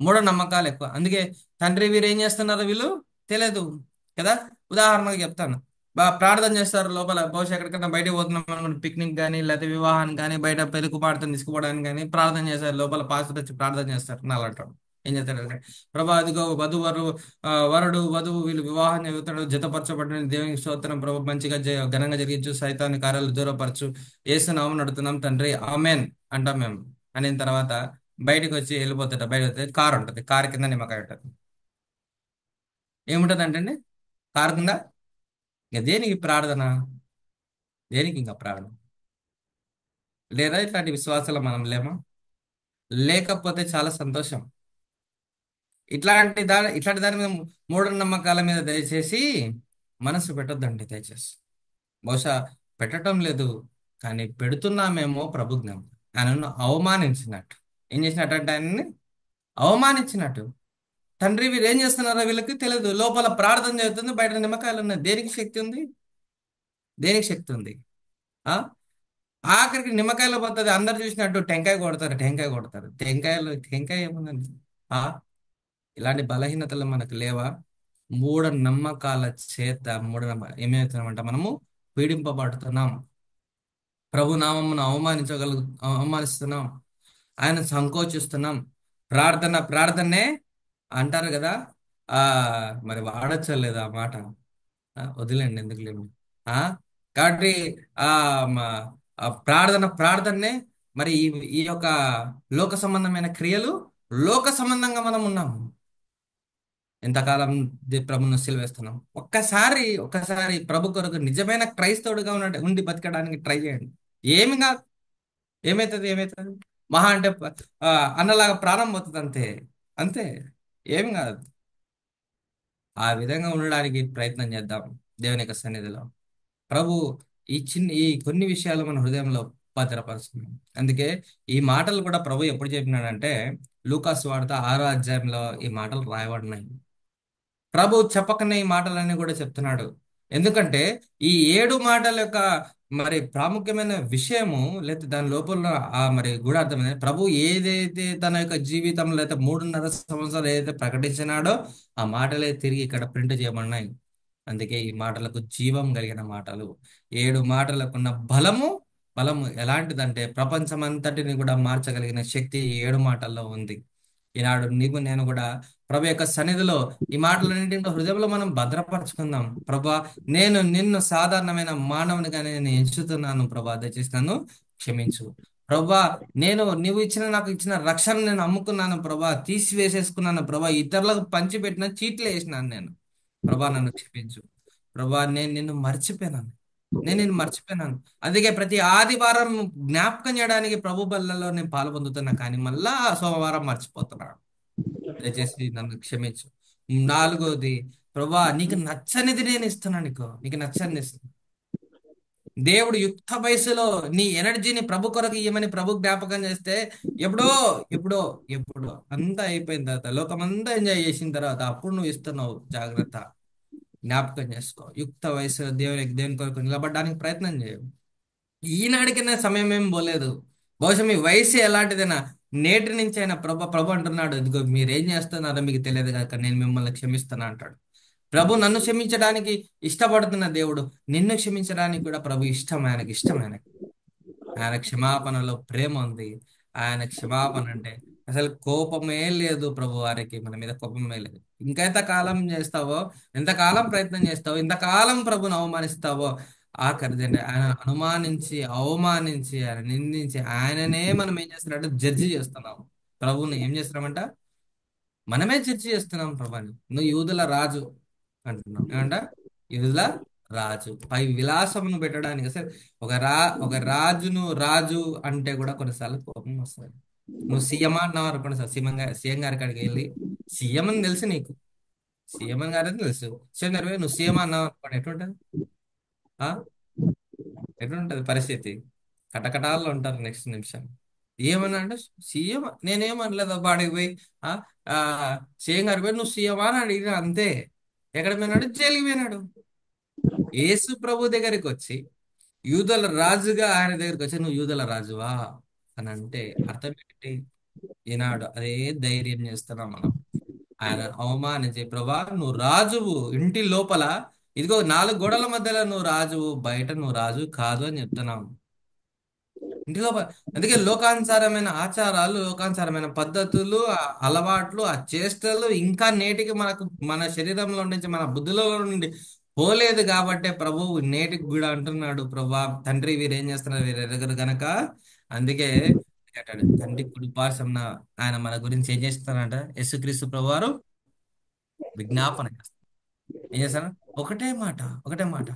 మూఢనమ్మకాలు ఎక్కువ. అందుకే తండ్రి వీరు ఏం చేస్తున్నారు వీళ్ళు తెలియదు కదా. ఉదాహరణకు చెప్తాను, ప్రార్థన చేస్తారు లోపల, బహుశా ఎక్కడికైనా బయటకు పోతున్నాం అనుకోండి, పిక్నిక్ కానీ లేకపోతే వివాహానికి కానీ, బయట పెళ్లి కుమార్తెను తీసుకుపోవడానికి కానీ ప్రార్థన చేస్తారు. లోపల పాస్టర్ వచ్చి ప్రార్థన చేస్తారు, నాలంటాడు. ఏం చేస్తాడు, ప్రభా అదిగో వరుడు వధువు వీళ్ళు వివాహం చెబుతాడు, జతపరచబడిన దేవునికి స్తోత్రం ప్రభు, మంచిగా ఘనంగా జరిగించు, సైతాన్ని కార్యాలు దూరపరచు, యేసు నామమున నడుతున్నాం తండ్రి ఆమెన్ అంటాం మేము. అనిన తర్వాత బయటకు వచ్చి వెళ్ళిపోతాడు. బయట వస్తే కారు ఉంటుంది, కారు కింద నిమ్మకాయ ఉంటుంది. ఏముంటుంది అంటే అండి, కారు కింద ఇక దేనికి ప్రార్థన? దేనికి ఇంకా ప్రాణం? లేదా ఇట్లాంటి విశ్వాసాలు మనం లేమా? లేకపోతే చాలా సంతోషం. ఇట్లాంటి దాని మీద, మూఢనమ్మకాల మీద దయచేసి మనసు పెట్టొద్దండి దయచేసి. బహుశా పెట్టడం లేదు, కానీ పెడుతున్నామేమో ప్రభు జ్ఞానం. ఆయనను అవమానించినట్టు. ఏం చేసినట్టు? ఆయనని అవమానించినట్టు. తండ్రి వీరు ఏం చేస్తున్నారో వీళ్ళకి తెలియదు. లోపల ప్రార్థన చేస్తుంది, బయట నిమ్మకాయలు ఉన్నాయి. దేనికి శక్తి ఉంది? దేనికి శక్తి ఉంది? ఆ ఆఖరికి నిమ్మకాయలు పోతుంది. అందరు చూసినట్టు టెంకాయ కొడతారు, టెంకాయ కొడతారు. టెంకాయ ఏముందండి? ఆ ఇలాంటి బలహీనతలు మనకు లేవా? మూఢ నమ్మకాల చేత ఏమవుతున్నామంట? మనము పీడింపబడుతున్నాం. ప్రభు నామమును అవమానిస్తున్నాం. ఆయన సంకోచిస్తున్నాం. ప్రార్థనే అంటారు కదా. ఆ మరి వాడచ్చా లేదా ఆ మాట? వదిలేండి, ఎందుకు లేము. ఆ కాబట్టి ఆ మ- ఆ ప్రార్థనే. మరి ఈ యొక్క లోక సంబంధమైన క్రియలు, లోక సంబంధంగా మనం ఉన్నాము. ఎంతకాలం ప్రభును సిలువేస్తున్నాం? ఒక్కసారి ప్రభు కొరకు నిజమైన క్రైస్తవుడిగా ఉండి బతకడానికి ట్రై చేయండి. ఏమి కాదు. ఏమవుతుంది? మహా అంటే ఆ, అన్నలాగా ప్రాణం పోతుంది, అంతే. అంతే, ఏమి కాదు. ఆ విధంగా ఉండడానికి ప్రయత్నం చేద్దాం దేవుని యొక్క సన్నిధిలో. ప్రభు ఈ కొన్ని విషయాలు మన హృదయంలో భద్రపరుస్తున్నాం. అందుకే ఈ మాటలు కూడా ప్రభు ఎప్పుడు చెప్పినాడంటే, లూకాసు వార్త 6వ అధ్యాయంలో ఈ మాటలు రాయబడినాయి. ప్రభు చెప్పకనే ఈ మాటలన్నీ కూడా చెప్తున్నాడు. ఎందుకంటే ఈ 7 మాటల యొక్క మరి ప్రాముఖ్యమైన విషయము, లేదా దాని లోపల మరి గూఢార్థమైన ప్రభు ఏదైతే తన యొక్క జీవితంలో అయితే 3.5 సంవత్సరాలు ఏదైతే ప్రకటించినాడో ఆ మాటలే తిరిగి ఇక్కడ ప్రింట్ చేయబడినాయి. అందుకే ఈ మాటలకు జీవం కలిగిన మాటలు. 7 మాటలకున్న బలము ఎలాంటిదంటే ప్రపంచమంతటిని కూడా మార్చగలిగిన శక్తి ఈ 7 మాటల్లో ఉంది. ఈనాడు నీవు నేను కూడా ప్రభు యొక్క సన్నిధిలో ఈ మాటలన్నింటినీ హృదయంలో మనం భద్రపరచుకుందాం. ప్రభా, నేను నిన్ను సాధారణమైన మానవునిగా నేను ఎంచుతున్నాను ప్రభా, దయచేసి నన్ను క్షమించు. ప్రభా, నీవు నాకు ఇచ్చిన రక్షణ నేను అమ్ముకున్నాను ప్రభా, తీసివేసేసుకున్నాను ప్రభా, ఇతరులకు పంచిపెట్టిన చీట్లు వేసినాను నేను. ప్రభా, నన్ను క్షమించు. ప్రభా, నేను నిన్ను మర్చిపోయినాను. అందుకే ప్రతి ఆదివారం జ్ఞాపకం చేయడానికి ప్రభు బల్లలో నేను పాల్పొందుతున్నా, కానీ మళ్ళా సోమవారం మర్చిపోతున్నాను. దయచేసి నన్ను క్షమించు. 4వది, ప్రభా, నీకు నచ్చనిది నేను ఇస్తున్నాను. నీకు నచ్చనిది ఇస్తున్నాను. దేవుడు యుక్త వయసులో నీ ఎనర్జీని ప్రభు కొరకు ఇవ్వమని ప్రభు జ్ఞాపకం చేస్తే, ఎప్పుడో ఎప్పుడో ఎప్పుడో అంతా అయిపోయిన తర్వాత, లోకమంతా ఎంజాయ్ చేసిన తర్వాత అప్పుడు నువ్వు ఇస్తున్నావు. జాగ్రత్త, జ్ఞాపకం చేసుకో. యుక్త వయసులో దేవుని కొరకు నిలబడడానికి ప్రయత్నం చేయవు. ఈనాడికైనా సమయం ఏం పోలేదు. బహుశా మీ వయసు ఎలాంటిదైనా నేటి నుంచి అయినా ప్రభు అంటున్నాడు, ఇదిగో మీరేం చేస్తున్నారో మీకు తెలియదు కాక నేను మిమ్మల్ని క్షమిస్తాను అంటాడు. ప్రభు నన్ను క్షమించడానికి ఇష్టపడుతున్న దేవుడు నిన్ను క్షమించడానికి కూడా ప్రభు ఇష్టం. ఆయన క్షమాపణలో ప్రేమ ఉంది. ఆయన క్షమాపణ అంటే అసలు కోపమే లేదు ప్రభు వారికి, మన మీద కోపమే లేదు. ఎంతకాలం ప్రయత్నం చేస్తావో, ఇంతకాలం ప్రభుని అవమానిస్తావో, ఆఖరిదండి ఆయన అనుమానించి, అవమానించి, ఆయన నిందించి, ఆయననే మనం ఏం చేస్తున్నామంటే జడ్జి చేస్తున్నాం. ప్రభువుని ఏం చేస్తున్నామంట? మనమే జడ్జి చేస్తున్నాం ప్రభుని. నువ్వు యూదుల రాజు అంటున్నాం. ఏమంట? యూదుల రాజు. పై విలాసమును పెట్టడానికి అసలు ఒక రాజు అంటే కూడా కొన్నిసార్లు కోపం వస్తుంది. నువ్వు సీఎం అన్నావు అనుకోండి సార్, సీఎం గారి కాడికి వెళ్ళి, సీఎం అని తెలుసు నీకు, సీఎం గారు తెలుసు, సీఎం గారు నువ్వు సీఎం అన్నావు అనుకోండి, ఎట్లుంటది? ఆ ఎట్లుంటది పరిస్థితి? కటకటాల్లో ఉంటారు నెక్స్ట్ నిమిషం. ఏమన్నా అంటే సీఎం, నేనేమనలేదు బాడికి పోయి ఆ ఆ, సీఎం గారికి పోయి నువ్వు సీఎం అని అడిగిన అంతే. ఎక్కడ పోయినాడు? జైలుకి పోయినాడు. యేసు ప్రభు దగ్గరికి వచ్చి, యూదుల రాజుగా ఆయన దగ్గరికి వచ్చి, నువ్వు యూదుల రాజువా అని అంటే అర్థం ఏంటి? ఈనాడు అదే ధైర్యం చేస్తున్నాం మనం. ఆయన అవమానించి, ప్రభా నువ్వు రాజువు ఇంటి లోపల, ఇదిగో 4 గోడల మధ్యలో నువ్వు రాజువు, బయట నువ్వు రాజు కాదు అని చెప్తున్నావు ఇంటి లోపల. అందుకే లోకానుసారమైన ఆచారాలు, లోకానుసారమైన పద్ధతులు, ఆ అలవాట్లు, ఆ చేష్టలు ఇంకా నేటికి మన శరీరంలో నుంచి, మన బుద్ధిలో నుండి పోలేదు. కాబట్టి ప్రభువు నేటికి కూడా అంటున్నాడు, ప్రభా తండ్రి వీరేం చేస్తున్నారు వీరి ఎరుగరు గనక. అందుకే అంటాడు, తండ్రి కుడిపార్శ్వమున ఆయన మన గురించి ఏం చేస్తారంట? యేసుక్రీస్తు ప్రభువారు విజ్ఞాపన చేస్తారు. ఏం చేస్తారు? ఒకటే మాట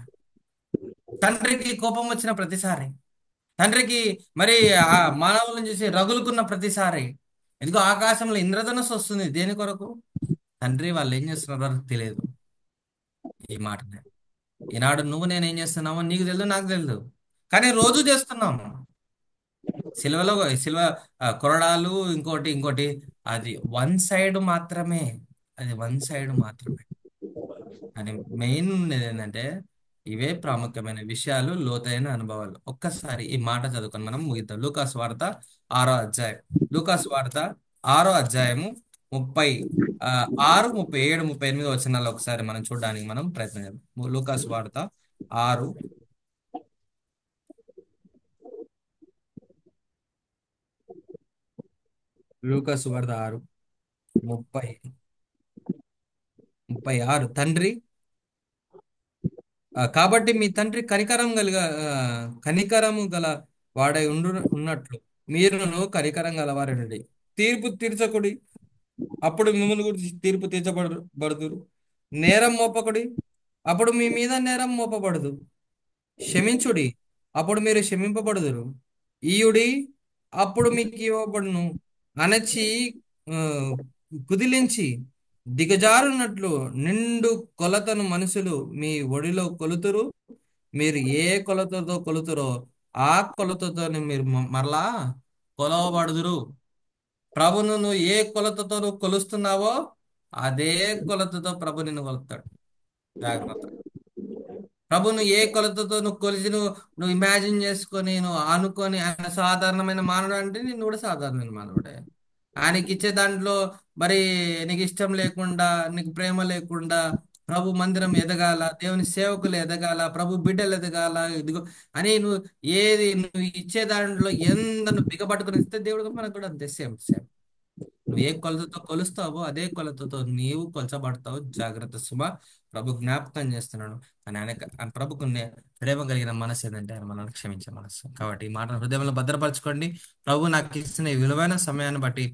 తండ్రికి కోపం వచ్చిన ప్రతిసారి, తండ్రికి మరి ఆ మానవులను చూసి రగులుకున్న ప్రతిసారి, ఎందుకో ఆకాశంలో ఇంద్రధనుస్సు వస్తుంది. దేని కొరకు? తండ్రి వాళ్ళు ఏం చేస్తున్నారో తెలియదు. ఈ మాటనే ఈనాడు నువ్వు నేను ఏం చేస్తున్నామో నీకు తెలియదు, నాకు తెలియదు, కానీ రోజు చేస్తున్నాము. సిల్వలో సిల్వ కొరడాలు, ఇంకోటి ఇంకోటి, అది వన్ సైడ్ మాత్రమే. అది వన్ సైడ్ మాత్రమే. అని మెయిన్ ఏంటంటే ఇవే ప్రాముఖ్యమైన విషయాలు, లోతైన అనుభవాలు. ఒక్కసారి ఈ మాట చదువుకొని మనం ముగిద్దాం. లూకాసు వార్త 6వ అధ్యాయం. లూకాసు వార్త 6వ అధ్యాయము 36, 37, 38 వచనాలు ఒకసారి మనం చూడడానికి మనం ప్రయత్నం చేద్దాం. లూకాసు వార్త 6. లూకాసు వార్త 6, 36. తండ్రి కాబట్టి మీ తండ్రి కనికరము గల వాడై ఉన్నట్లు మీరును కనికరం గలవారండి. తీర్పు తీర్చకుడి, అప్పుడు మిమ్మల్ని గురించి తీర్పు తీర్చబడుదురు. నేరం మోపకుడి, అప్పుడు మీ మీద నేరం మోపబడదు. క్షమించుడి, అప్పుడు మీరు క్షమింపబడుదురు. ఈయుడి, అప్పుడు మీకు ఇవ్వబడును. అణచి ఆ, కుదిలించి దిగజారునట్లు నిండు కొలతను మనుషులు మీ ఒడిలో కొలుతురు. మీరు ఏ కొలతతో కొలుతురో ఆ కొలతతో మీరు మరలా కొలవబడుదురు. ప్రభును నువ్వు ఏ కొలతతో నువ్వు కొలుస్తున్నావో అదే కొలతతో ప్రభు నిన్ను కొలుస్తాడు. జాగ్రత్త. ప్రభును ఏ కొలతతో నువ్వు కొలిసి నువ్వు ఇమాజిన్ చేసుకొని నువ్వు అనుకొని ఆయన సాధారణమైన మానవుడు అంటే నిన్ను కూడా సాధారణమైన మానవుడే. ఆయనకి ఇచ్చే దాంట్లో మరి నీకు ఇష్టం లేకుండా, నీకు ప్రేమ లేకుండా, ప్రభు మందిరం ఎదగాల, దేవుని సేవకులు ఎదగాల, ప్రభు బిడ్డలు ఎదగాల, ఇదిగో అని నువ్వు ఇచ్చే దాంట్లో ఎంత నువ్వు బిగపట్టుకుని ఇస్తే దేవుడు మనకు కూడా అంతే. Same same. నువ్వు ఏ కొలతతో కొలుస్తావో అదే కొలతతో నీవు కొలచబడతావు. జాగ్రత్త సుమ. ప్రభు జ్ఞాపకం చేస్తున్నాడు. అని ఆయన ప్రభుకు ప్రేమ కలిగిన మనసు ఏంటంటే ఆయన మనల్ని క్షమించే మనసు. కాబట్టి ఈ మాటను హృదయంలో భద్రపరచుకోండి. ప్రభు నాకు ఇస్తున్న ఈ విలువైన సమయాన్ని బట్టి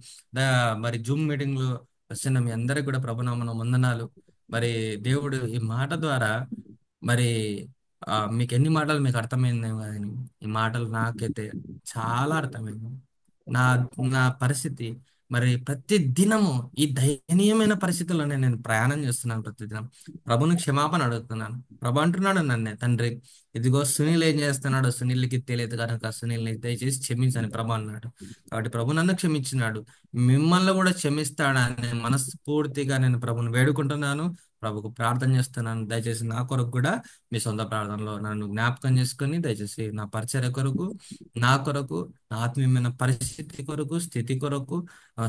మరి జూమ్ మీటింగ్ లో వస్తున్న మీ అందరికి కూడా ప్రభునామన వందనాలు. మరి దేవుడు ఈ మాట ద్వారా మరి మీకు ఎన్ని మాటలు మీకు అర్థమైందేమో కానీ ఈ మాటలు నాకైతే చాలా అర్థమైంది. నా నా పరిస్థితి మరి ప్రతి దినము ఈ దయనీయమైన పరిస్థితుల్లోనే నేను ప్రయాణం చేస్తున్నాను. ప్రతిదినం ప్రభుని క్షమాపణ అడుగుతున్నాను. ప్రభు అంటున్నాడు నన్నే, తండ్రి ఇదిగో సునీల్ ఏం చేస్తున్నాడు, సునీల్కి తెలియదు కనుక సునీల్ని దయచేసి క్షమించని ప్రభు అన్నాడు. కాబట్టి ప్రభు నన్ను క్షమించినాడు, మిమ్మల్ని కూడా క్షమిస్తాడని మనస్ఫూర్తిగా నేను ప్రభుని వేడుకుంటున్నాను. ప్రభుకు ప్రార్థన చేస్తున్నాను. దయచేసి నా కొరకు కూడా మీ సొంత ప్రార్థనలో నన్ను జ్ఞాపకం చేసుకొని దయచేసి నా పరిచర్య కొరకు, నా కొరకు, నా ఆత్మీయమైన పరిస్థితి కొరకు, స్థితి కొరకు,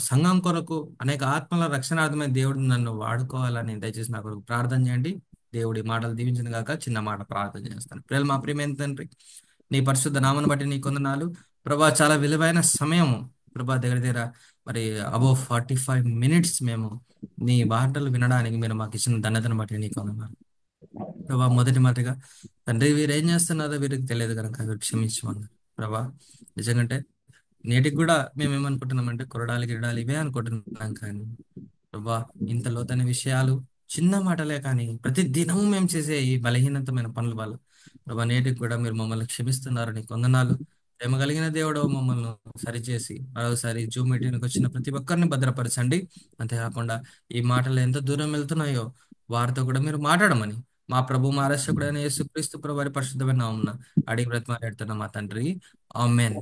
సంఘం కొరకు, అనేక ఆత్మల రక్షణార్థమైన దేవుడు నన్ను వాడుకోవాలని దయచేసి నా కొరకు ప్రార్థన చేయండి. దేవుడి మాటలు దీవించిన గాక. చిన్న మాట ప్రార్థన చేస్తాను. ప్రేమ మా ప్రియమైన తండ్రి, నీ పరిశుద్ధ నామను బట్టి నీ కొందనాలు ప్రభా. చాలా విలువైన సమయము ప్రభా, దగ్గర మరి అబౌవ్ 45 minutes మేము నీ మాటలు వినడానికి మీరు మాకు ఇచ్చిన ధన్యతను బట్టి నీ కొందనాలు ప్రభా. మొదటిగా తండ్రి వీరేం చేస్తున్నారో వీరికి తెలియదు కనుక వీరు క్షమించమన్నారు ప్రభా. నిజంగా నేటికి కూడా మేము ఏమనుకుంటున్నామంటే కొరడాలి గిరడాలి ఇవే అనుకుంటున్నాం, కానీ ప్రభా ఇంత లోతైన విషయాలు చిన్న మాటలే, కానీ ప్రతి దినము మేము చేసే ఈ బలహీనతమైన పనుల వల్ల ప్రభా నేటికి కూడా మీరు మమ్మల్ని క్షమిస్తున్నారు. నీ కొందనాలు. ప్రేమ కలిగిన దేవుడు మమ్మల్ని సరిచేసి మరోసారి జూమ్ మీటింగ్కి వచ్చిన ప్రతి ఒక్కరిని భద్రపరచండి. అంతేకాకుండా ఈ మాటలు ఎంత దూరం వెళ్తున్నాయో వారితో కూడా మీరు మాట్లాడమని మా ప్రభు మా రక్షకుడైన యేసుక్రీస్తు ప్రభు వారి పరిశుద్ధమైన నామమున అడిగి బ్రతిమాలాడుతున్న మా తండ్రి. ఆమేన్.